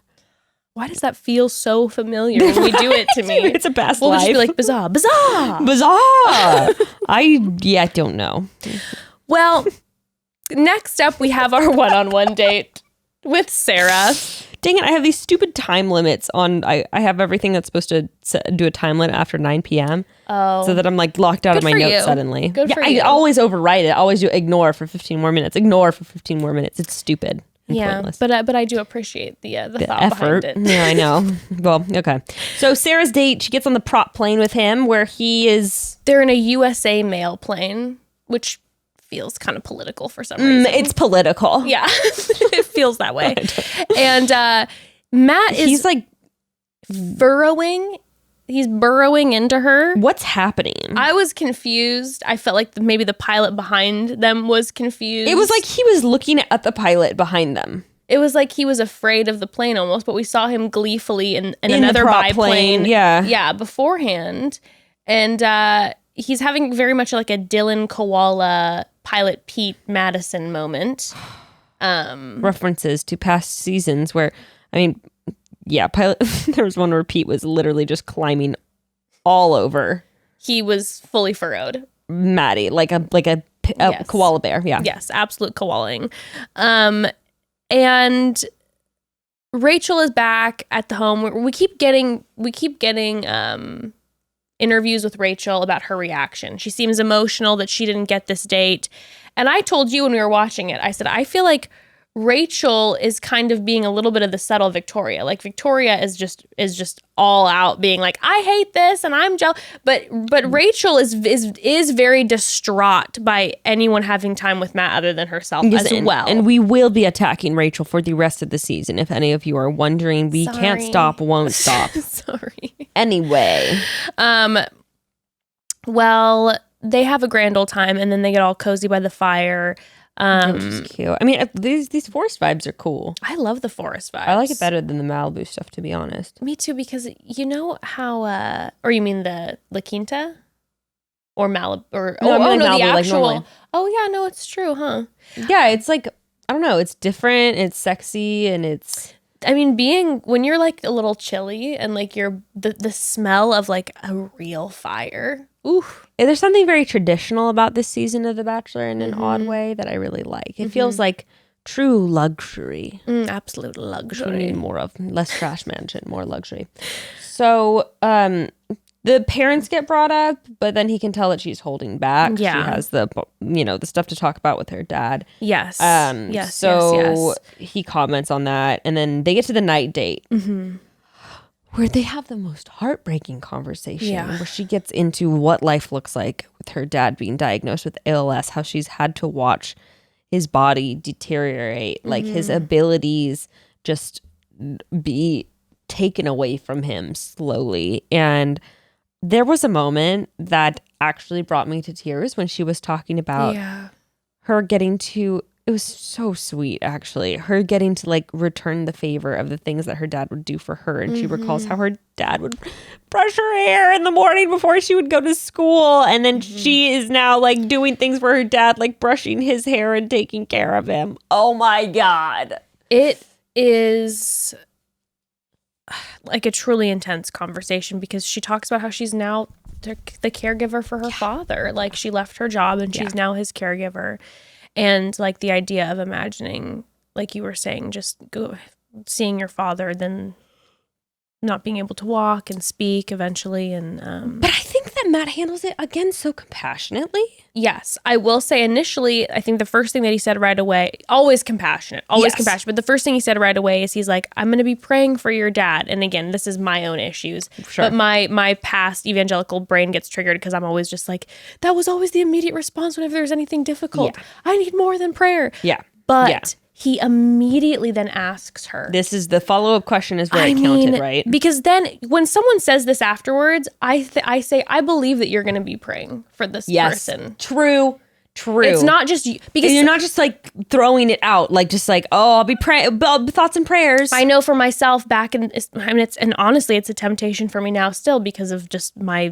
Why does that feel so familiar when we do it to me? It's a past we'll life. We'll just be like, bizarre. I don't know. Well, next up, we have our one-on-one date with Sarah. Dang it, I have these stupid time limits on, I have everything that's supposed to do a time limit after 9 p.m. Oh. So that I'm like locked out of my notes suddenly. Good for you. I always overwrite it. I always do ignore for 15 more minutes. Ignore for 15 more minutes. It's stupid. Pointless. But I do appreciate the thought effort behind it. Yeah, I know. Well, okay. So Sarah's date, she gets on the prop plane with him where he is... They're in a USA mail plane, which feels kind of political for some reason. It's political. Yeah, it feels that way. And Matt he's like burrowing. He's burrowing into her. What's happening? I was confused. I felt like maybe the pilot behind them was confused. It was like he was looking at the pilot behind them. It was like he was afraid of the plane almost, but we saw him gleefully in another biplane. Yeah, beforehand. And he's having very much like a Dylan Koala Pilot Pete Madison moment. References to past seasons where, I mean, yeah, pilot. There was one where Pete was literally just climbing all over. He was fully furrowed. Maddie, like a Yes. koala bear. Yeah. Yes, absolute koalaing. And Rachel is back at the home. We keep getting interviews with Rachel about her reaction. She seems emotional that she didn't get this date. And I told you when we were watching it, I said, I feel like Rachel is kind of being a little bit of the subtle Victoria. Like Victoria is just all out being like, I hate this and I'm jealous. But Rachel is very distraught by anyone having time with Matt other than herself as well. And we will be attacking Rachel for the rest of the season. If any of you are wondering, we can't stop, won't stop. Sorry. Anyway. Well, they have a grand old time and then they get all cozy by the fire. Which is cute. I mean, these forest vibes are cool. I love the forest vibes. I like it better than the Malibu stuff, to be honest. Me too, because you know how, or you mean the La Quinta? Or Malibu? Or, no, Malibu, the actual. Like oh, yeah, no, it's true, huh? Yeah, it's like, I don't know, it's different, it's sexy, and it's... I mean, when you're like a little chilly and like the smell of like a real fire. Ooh. There's something very traditional about this season of The Bachelor in an odd way that I really like. It feels like true luxury. Absolute luxury. We need more of. Less trash mansion, more luxury. So the parents get brought up, but then he can tell that she's holding back. Yeah. She has the stuff to talk about with her dad. Yes. Yes. He comments on that. And then they get to the night date. Where they have the most heartbreaking conversation where she gets into what life looks like with her dad being diagnosed with ALS, how she's had to watch his body deteriorate, like his abilities just be taken away from him slowly. And there was a moment that actually brought me to tears when she was talking about her getting to... It was so sweet, actually. Her getting to like return the favor of the things that her dad would do for her. And she recalls how her dad would brush her hair in the morning before she would go to school. And then she is now like doing things for her dad, like brushing his hair and taking care of him. Oh my God. It is like a truly intense conversation because she talks about how she's now the caregiver for her father. Like she left her job and she's now his caregiver. And like the idea of imagining, like you were saying, just seeing your father, then not being able to walk and speak eventually. And But I think that Matt handles it, again, so compassionately. yes, I will say initially, I think the first thing that he said right away, always compassionate. But the first thing he said right away is he's like, I'm going to be praying for your dad. And again, this is my own issues. Sure. But my past evangelical brain gets triggered because I'm always just like, that was always the immediate response whenever there's anything difficult. Yeah. I need more than prayer. Yeah. But Yeah. he immediately then asks her. This is the follow-up question is where it counted, right? Because then when someone says this afterwards, I say, I believe that you're going to be praying for this person. True. It's not just you. Because you're not just like throwing it out, like just like, oh, I'll be praying, thoughts and prayers. I know for myself back in, and honestly, it's a temptation for me now still because of just my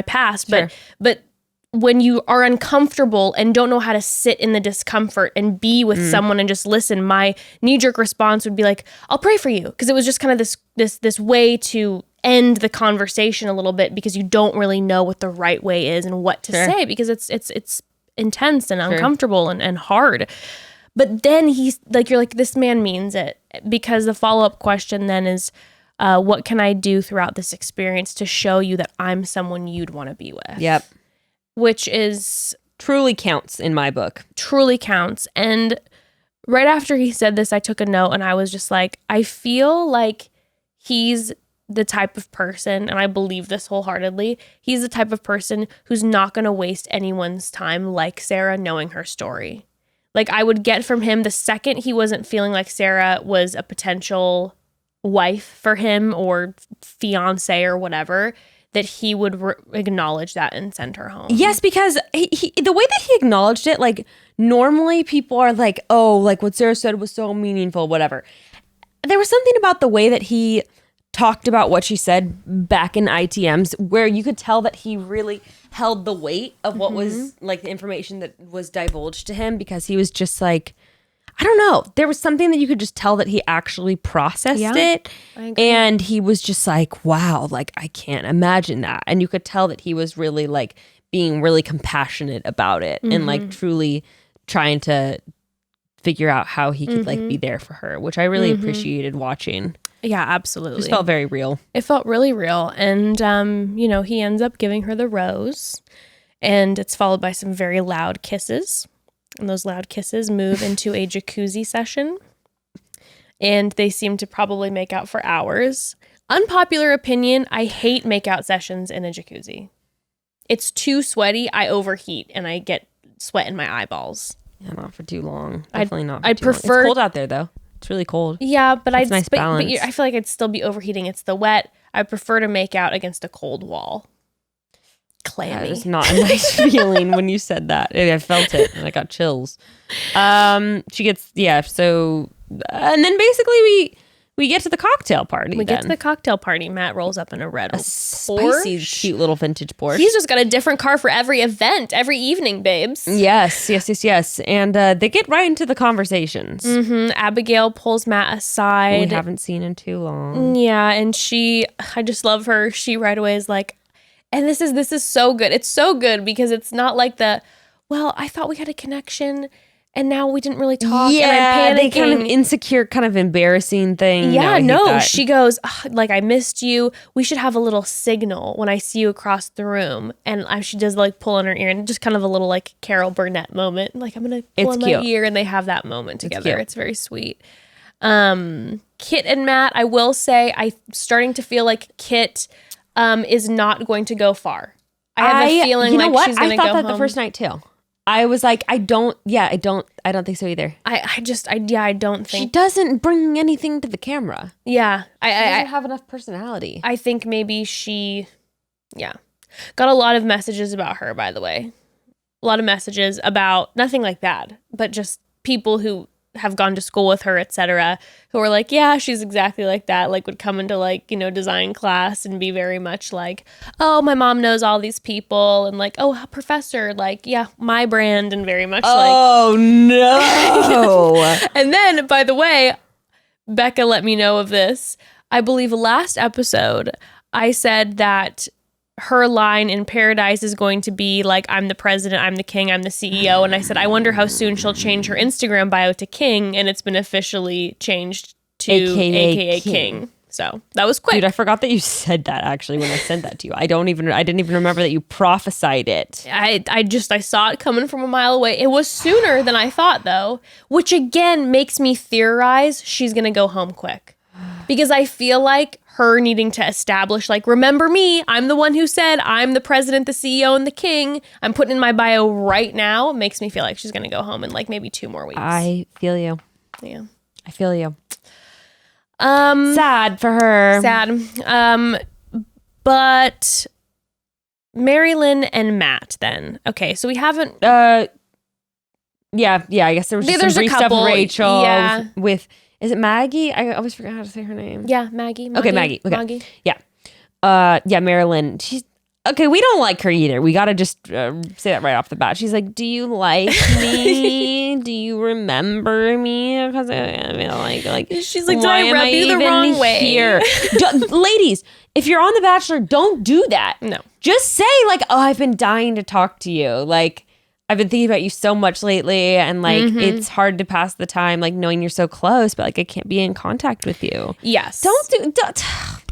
past. Sure. But when you are uncomfortable and don't know how to sit in the discomfort and be with someone and just listen, my knee-jerk response would be like, I'll pray for you. Because it was just kind of this way to end the conversation a little bit because you don't really know what the right way is and what to say because it's intense and uncomfortable and hard. But then he's like, you're like, this man means it, because the follow-up question then is, what can I do throughout this experience to show you that I'm someone you'd want to be with? Yep. Which is Truly counts in my book. truly counts. And right after he said this, I took a note and I was just like, I feel like he's the type of person, and I believe this wholeheartedly, he's the type of person who's not going to waste anyone's time like Sarah knowing her story. Like, I would get from him the second he wasn't feeling like Sarah was a potential wife for him or fiance or whatever, that he would acknowledge that and send her home. Yes, because the way that he acknowledged it, like normally people are like, oh, like what Sarah said was so meaningful, whatever. There was something about the way that he talked about what she said back in ITMs where you could tell that he really held the weight of what was like the information that was divulged to him, because he was just like, I don't know. There was something that you could just tell that he actually processed it. And he was just like, wow, like I can't imagine that. And you could tell that he was really like being really compassionate about it and like truly trying to figure out how he could like be there for her, which I really appreciated watching. Yeah, absolutely. It just felt very real. It felt really real. And, he ends up giving her the rose, and it's followed by some very loud kisses. And those loud kisses move into a jacuzzi session, and they seem to probably make out for hours. Unpopular opinion, I hate makeout sessions in a jacuzzi. It's too sweaty. I overheat and I get sweat in my eyeballs. Yeah, not for too long. Definitely not for I'd too long. prefer- It's cold out there though. It's really cold. Yeah, but That's nice balance. I feel like I'd still be overheating. It's the wet. I prefer to make out against a cold wall. Clammy. That was not a nice feeling when you said that. I felt it and I got chills. She gets, so, and then basically we get to the cocktail party. We get to the cocktail party. Matt rolls up in a red spicy, Porsche. cute little vintage Porsche. He's just got a different car for every event, every evening, babes. Yes. And they get right into the conversations. Abigail pulls Matt aside. We haven't seen in too long. Yeah, and I just love her. She right away is like, and this is so good. It's so good because it's not like I thought we had a connection and now we didn't really talk. Yeah, and I'm they panicking. kind of insecure, kind of embarrassing thing. Yeah, no, she goes, like, I missed you. We should have a little signal when I see you across the room. And she does like pull on her ear, and just kind of a little like Carol Burnett moment. Like, I'm going to pull on my ear, and they have that moment together. It's very sweet. Kit and Matt, I will say, I'm starting to feel like Kit is not going to go far. I have a feeling like she's going to go home. I thought that the first night too. I was like, I don't think so either. I don't think. She doesn't bring anything to the camera. Yeah. She doesn't have enough personality. I think maybe she, got a lot of messages about her, by the way. A lot of messages about nothing like that, but just people who have gone to school with her, etc., who are like, yeah, she's exactly like that, like would come into like, design class and be very much like, oh, my mom knows all these people, and like, oh, professor, like, yeah, my brand, and very much oh no. And then, by the way, Becca let me know of this. I believe last episode I said that her line in Paradise is going to be like, I'm the president, I'm the king, I'm the CEO. And I said, I wonder how soon she'll change her Instagram bio to King. And it's been officially changed to AKA King. So that was quick. Dude, I forgot that you said that actually when I sent that to you. I didn't even remember that you prophesied it. I saw it coming from a mile away. It was sooner than I thought though, which again makes me theorize she's going to go home quick. Because I feel like her needing to establish, like, remember me, I'm the one who said I'm the president, the CEO, and the king. I'm putting in my bio right now. Makes me feel like she's going to go home in like maybe 2 more weeks. I feel you. Yeah. I feel you. Sad for her. Sad. But Marilyn and Matt then. Okay, so we haven't... Yeah, I guess there was just There's some a brief stuff couple, with Rachel. yeah. With, is it Maggie? I always forget how to say her name. Yeah, Maggie. Okay, Maggie. Okay. Maggie. Yeah. Yeah, Marilyn. She's... Okay, we don't like her either. We got to just say that right off the bat. She's like, do you like me? Do you remember me? Because I mean, like she's like, did I rub you the wrong way? Here? Ladies, if you're on The Bachelor, don't do that. No. Just say like, oh, I've been dying to talk to you. Like, I've been thinking about you so much lately, and like it's hard to pass the time, like knowing you're so close, but like I can't be in contact with you. Yes. Don't.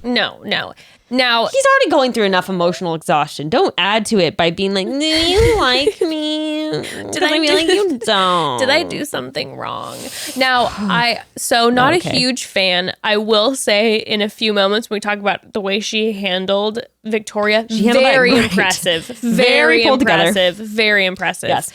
No. Now He's already going through enough emotional exhaustion. Don't add to it by being like, do you like me? Did I be like, you don't. Did I do something wrong? Now, not Okay. a huge fan. I will say in a few moments when we talk about the way she handled Victoria, handled that very great. impressive. Very Very pulled together. impressive. Very impressive. Yes.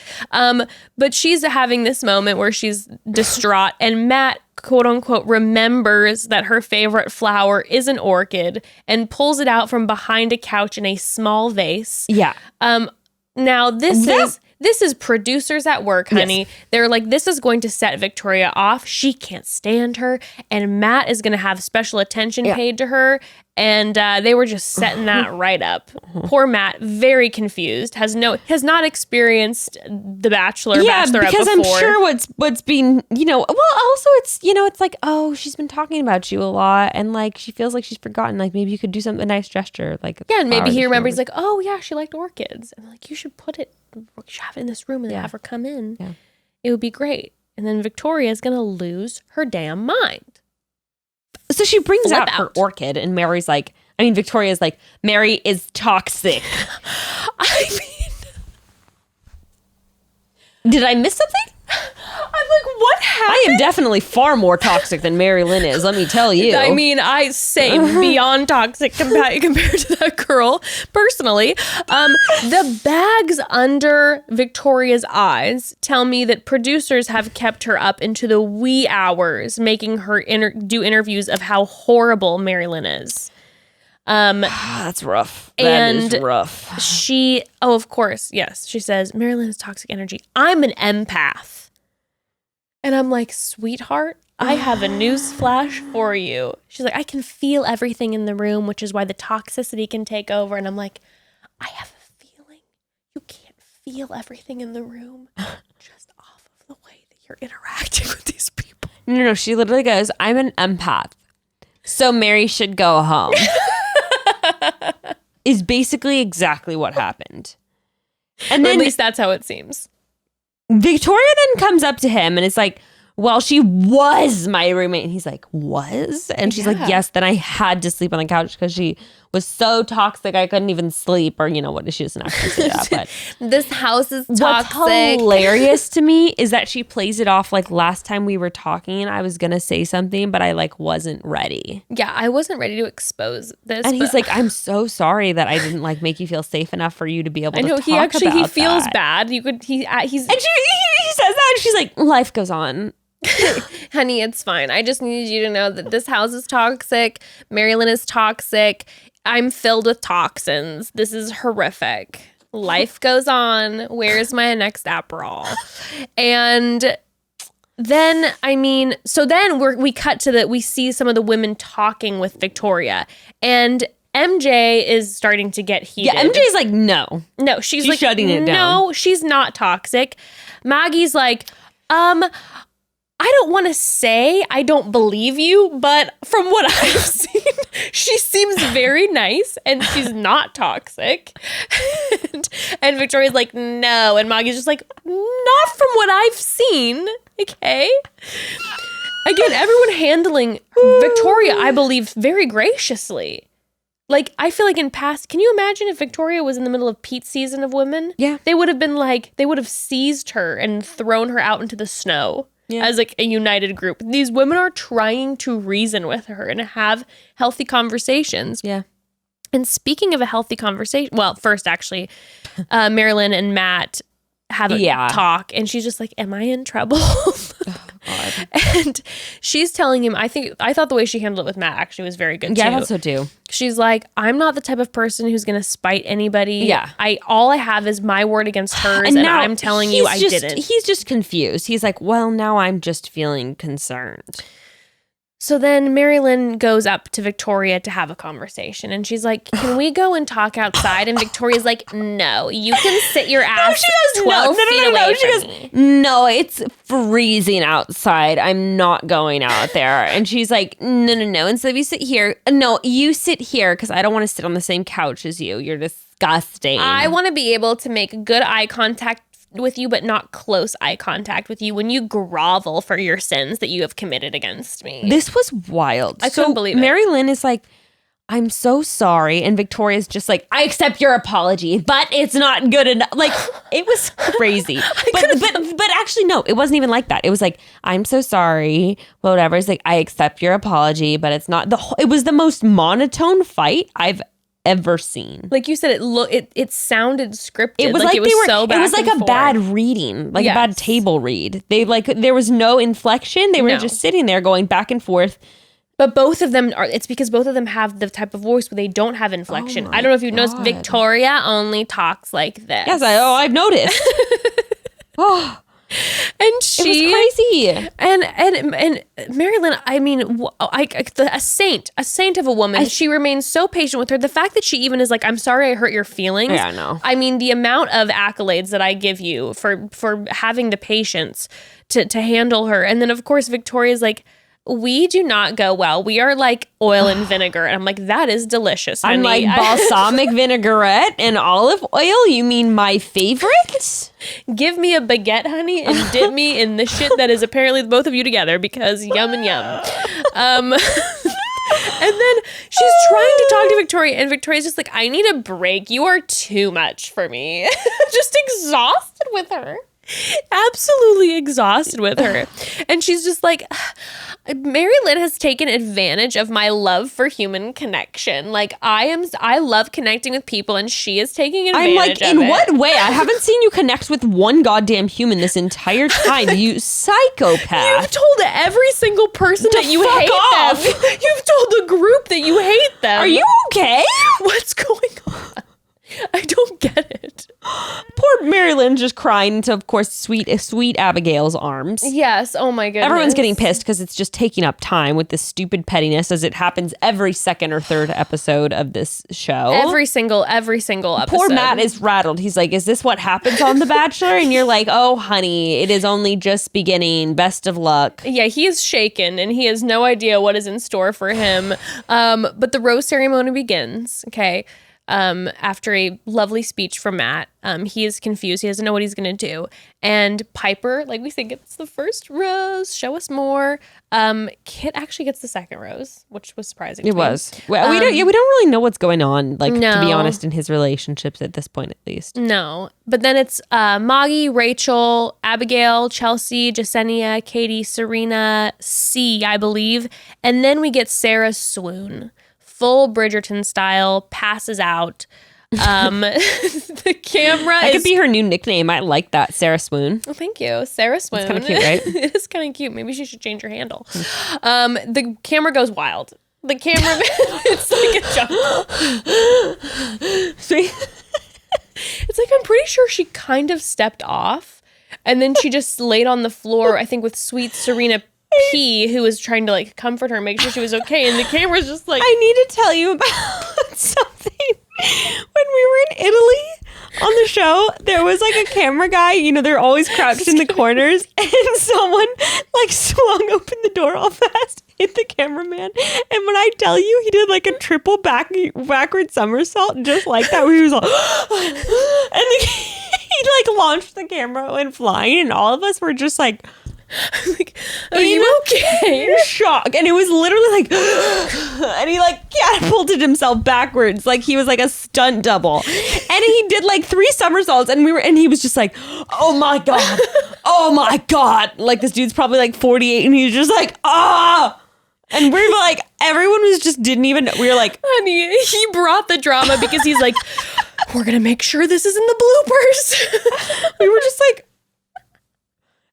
But she's having this moment where she's distraught, and Matt, quote unquote, remembers that her favorite flower is an orchid and pulls it out from behind a couch in a small vase. Yeah. Now this is producers at work, honey. Yes. They're like, this is going to set Victoria off. She can't stand her, and Matt is going to have special attention paid to her. And they were just setting that right up. Poor Matt, very confused, has not experienced The Bachelor, Bachelorette because before. I'm sure what's been, well, also it's like, oh, she's been talking about you a lot, and like she feels like she's forgotten. Like maybe you could do a nice gesture, like And maybe he remembers, flowers. like, oh yeah, she liked orchids, and like, you should put it, you should have it in this room and then have her come in. Yeah. It would be great. And then Victoria's gonna lose her damn mind. So she brings Flip out her out. orchid, and Victoria's like, Mary is toxic. I mean, Did I miss something? I'm like, what happened? I am definitely far more toxic than Mary Lynn is, let me tell you. I mean, I say beyond toxic compared to that girl, personally. The bags under Victoria's eyes tell me that producers have kept her up into the wee hours, making her do interviews of how horrible Mary Lynn is. That's rough. And that is rough. of course, yes. She says, Mary Lynn is toxic energy. I'm an empath. And I'm like, sweetheart, I have a news flash for you. She's like, I can feel everything in the room, which is why the toxicity can take over. And I'm like, I have a feeling you can't feel everything in the room just off of the way that you're interacting with these people. No, she literally goes, I'm an empath, so Mary should go home. Is basically exactly what happened. And Or then at least that's how it seems. Victoria then comes up to him and is like, well, she was my roommate. And he's like, was? And she's like, yes, then I had to sleep on the couch because she was so toxic I couldn't even sleep, or what, she doesn't actually say that, but This house is toxic. what's hilarious to me is that she plays it off like last time we were talking, I was gonna say something, but I like wasn't ready. Yeah, I wasn't ready to expose this. And he's but- like, I'm so sorry that I didn't like make you feel safe enough for you to be able I know to he talk about feels that. bad. He's And he says that, and she's like, life goes on. honey, it's fine. I just needed you to know that this house is toxic. Marilyn is toxic. I'm filled with toxins. This is horrific. Life goes on. Where's my next Aperol? And then, we cut to we see some of the women talking with Victoria, and MJ is starting to get heated. Yeah, MJ's like, no. No, she's like, shutting it down. No, she's not toxic. Maggie's like, I don't want to say I don't believe you, but from what I've seen, she seems very nice and she's not toxic. and Victoria's like, no. And Maggie's just like, not from what I've seen. Okay. Again, everyone handling Victoria, I believe, very graciously. Like, I feel like in past, can you imagine if Victoria was in the middle of Pete's season of women? Yeah. They would have been like, they would have seized her and thrown her out into the snow as like a united group. These women are trying to reason with her and have healthy conversations. Yeah. And speaking of a healthy conversation, well, first actually, Marilyn and Matt have a talk, and she's just like, am I in trouble? God. And she's telling him, I thought the way she handled it with Matt actually was very good too. Yeah, I thought so too. She's like, I'm not the type of person who's going to spite anybody. Yeah. All I have is my word against hers, and now I'm telling you I didn't. He's just confused. He's like, well, now I'm just feeling concerned. So then Marilyn goes up to Victoria to have a conversation, and she's like, can we go and talk outside? And Victoria's like, no, you can sit your ass 12 feet away from me. No, it's freezing outside. I'm not going out there. And she's like, no. Instead of you sit here, no, you sit here because I don't want to sit on the same couch as you. You're disgusting. I want to be able to make good eye contact with you, but not close eye contact with you when you grovel for your sins that you have committed against me. This was wild. I couldn't believe it. Mary Lynn is like, I'm so sorry. And Victoria's just like, I accept your apology, but it's not good enough. Like, it was crazy. but actually, no, it wasn't even like that. It was like, I'm so sorry, whatever. It's like, I accept your apology, but it's not. It was the most monotone fight I've ever seen. Like you said, it sounded scripted. It was like it was like a bad reading, like a bad table read. There was no inflection. They were just sitting there going back and forth. But both of them it's because both of them have the type of voice where they don't have inflection. I don't know if you've noticed, Victoria only talks like this. Yes, I've noticed. And she, it was crazy. And Marilyn, I mean, a saint of a woman. She remains so patient with her. The fact that she even is like, I'm sorry I hurt your feelings. Yeah, I know. I mean, the amount of accolades that I give you for having the patience to handle her. And then of course Victoria's like, we do not go well. We are like oil and vinegar. And I'm like, that is delicious, honey. I'm like balsamic vinaigrette and olive oil. You mean my favorite? Give me a baguette, honey, and dip me in the shit that is apparently both of you together, because yum and yum. And then she's trying to talk to Victoria, and Victoria's just like, I need a break. You are too much for me. Just exhausted with her. Absolutely exhausted with her. And she's just like, Mary Lynn has taken advantage of my love for human connection. Like, I love connecting with people, and she is taking advantage of it. I'm like, in what way? I haven't seen you connect with one goddamn human this entire time, you psychopath. You've told every single person that you hate them. You've told the group that you hate them. Are you okay? What's going on? I don't get it. Poor Marilyn just crying into, of course, sweet Abigail's arms. Yes. Oh my goodness. Everyone's getting pissed because it's just taking up time with this stupid pettiness, as it happens every second or third episode of this show. Every single episode. Poor Matt is rattled. He's like, is this what happens on The Bachelor? And you're like, oh, honey, it is only just beginning. Best of luck. Yeah, he is shaken, and he has no idea what is in store for him. But the rose ceremony begins. Okay. After a lovely speech from Matt, he is confused. He doesn't know what he's going to do. And Piper, like we think, gets the first rose. Show us more. Kit actually gets the second rose, which was surprising. It was. Well, we don't really know what's going on. Like, no. To be honest, in his relationships at this point, at least. No, but then it's Moggy, Rachel, Abigail, Chelsea, Jasenia, Katie, Serena, C, I believe, and then we get Sarah swoon. Full Bridgerton style, passes out. The camera That could be her new nickname. I like that, Sarah Swoon. Oh, thank you. Sarah Swoon. It's kind of cute, right? It is kind of cute. Maybe she should change her handle. The camera goes wild. The camera, it's like a jungle. See? It's like, I'm pretty sure she kind of stepped off, and then she just laid on the floor, I think, with sweet Serena P, who was trying to like comfort her, make sure she was okay, and the camera's just like, I need to tell you about something. When we were in Italy on the show, there was like a camera guy, you know, they're always crouched in the corners, and someone like swung open the door all fast, hit the cameraman, and when I tell you, he did like a triple backward somersault just like that, where he was like, and he like launched the camera, went flying, and all of us were just like, Like, are you okay? In shock. And it was literally like, and he like catapulted himself backwards like he was like a stunt double. And he did like 3 somersaults, and he was just like, oh my God. Oh my God. Like, this dude's probably like 48, and he was just like, ah. And we were like, everyone was just didn't even, we were like, honey, he brought the drama because he's like, we're going to make sure this is in the bloopers. we were just like,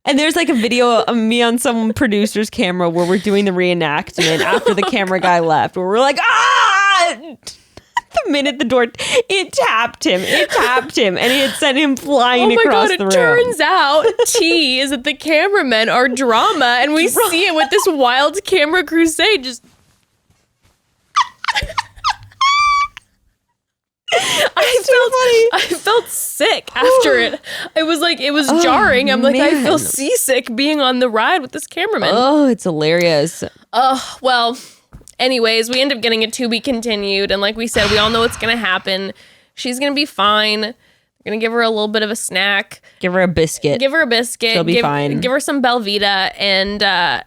and there's like a video of me on some producer's camera where we're doing the reenactment after the camera guy left, where we're like, ah! The minute the door, it tapped him, and it sent him flying across the room. It turns out T is that the cameramen are drama, and we see it with this wild camera crusade. Just I felt sick after it. It was like, it was jarring. I'm like, I feel seasick being on the ride with this cameraman. Oh, it's hilarious. Oh, well, anyways, we end up getting it to be continued. And like we said, we all know what's going to happen. She's going to be fine. We're going to give her a little bit of a snack. Give her a biscuit. She'll be fine. Give her some Belvita and...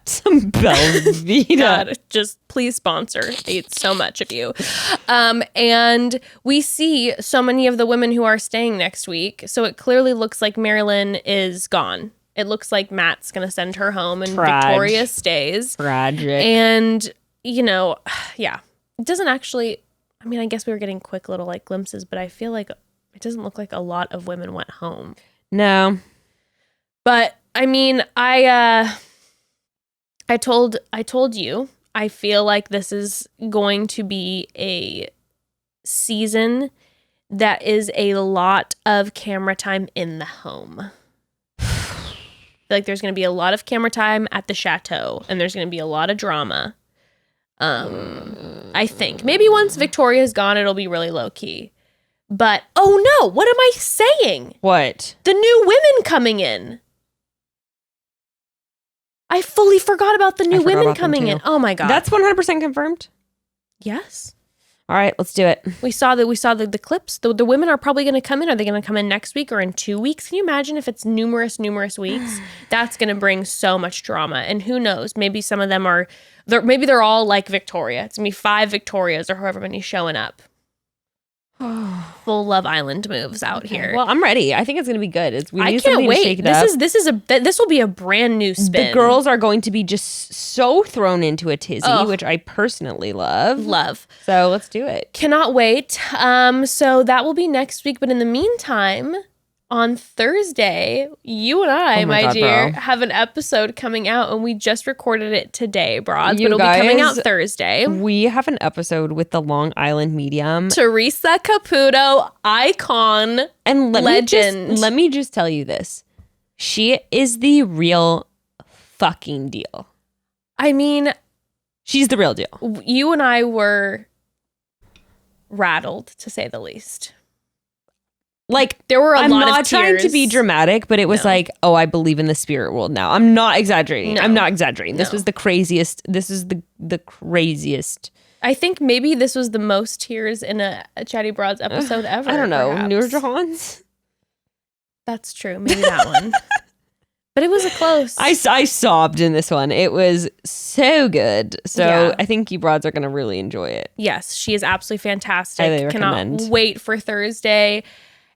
some Belvita. God, just please sponsor. I eat so much of you. And we see so many of the women who are staying next week. So it clearly looks like Marilyn is gone. It looks like Matt's going to send her home and Victoria stays. Tragic. And, you know, yeah. It doesn't actually... I mean, I guess we were getting quick little like glimpses, but I feel like it doesn't look like a lot of women went home. No. But I mean, I told you, I feel like this is going to be a season that is a lot of camera time in the home. I feel like there's going to be a lot of camera time at the chateau, and there's going to be a lot of drama. I think maybe once Victoria's gone, it'll be really low key. But oh no, what am I saying? What? The new women coming in. I fully forgot about the new women coming in. Oh my God. That's 100% confirmed? Yes. All right, let's do it. We saw the clips. The women are probably going to come in. Are they going to come in next week or in 2 weeks? Can you imagine if it's numerous weeks? That's going to bring so much drama. And who knows? Maybe some of them are, maybe they're all like Victoria. It's going to be 5 Victorias or however many showing up. Full Love Island moves out here. Well, I'm ready. I think it's going to be good. We I can't wait. This will be a brand new spin. The girls are going to be just so thrown into a tizzy, which I personally love. So let's do it. Cannot wait. So that will be next week. But in the meantime, on Thursday, you and I, my dear, have an episode coming out, and we just recorded it today, Broads, but it'll be coming out Thursday. We have an episode with the Long Island medium, Teresa Caputo, icon and legend. Let me just tell you this. She is the real fucking deal. I mean, she's the real deal. You and I were rattled, to say the least. Like, there were a lot of tears. I'm not trying to be dramatic, but it was like, oh, I believe in the spirit world now. I'm not exaggerating. No. I'm not exaggerating. No. This was the craziest. This is the craziest. I think maybe this was the most tears in a Chatty Broads episode ever. I don't know. Perhaps. Nur Jahan's? That's true. Maybe that one. But it was a close. I sobbed in this one. It was so good. So yeah. I think you broads are going to really enjoy it. Yes, she is absolutely fantastic. I cannot wait for Thursday.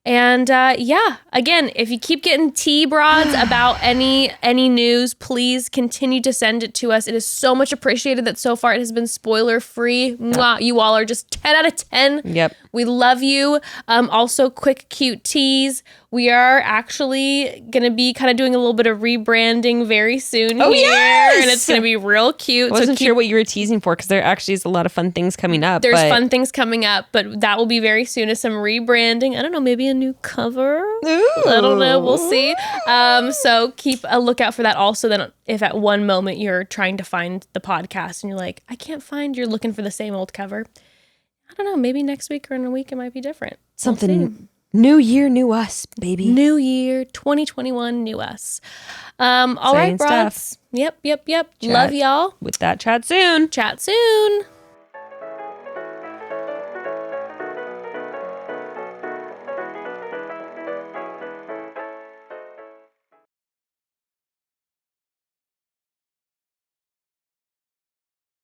And yeah, again, if you keep getting tea, Broads, about any news, please continue to send it to us. It is so much appreciated that so far it has been spoiler free. Mwah, you all are just 10 out of 10. Yep. We love you. Also, quick, cute tease. We are actually going to be kind of doing a little bit of rebranding very soon here. Yes! And it's going to be real cute. I wasn't sure what you were teasing for, because there actually is a lot of fun things coming up. There's fun things coming up, but that will be very soon as some rebranding. I don't know, maybe a new cover? Ooh. I don't know. We'll see. So keep a lookout for that. Also, then if at one moment you're trying to find the podcast and you're like, I can't find, you're looking for the same old cover. I don't know. Maybe next week or in a week it might be different. Something new year, new us, baby. New year, 2021, new us. All right, Broads. Yep. Chat. Love y'all. With that, chat soon. Chat soon.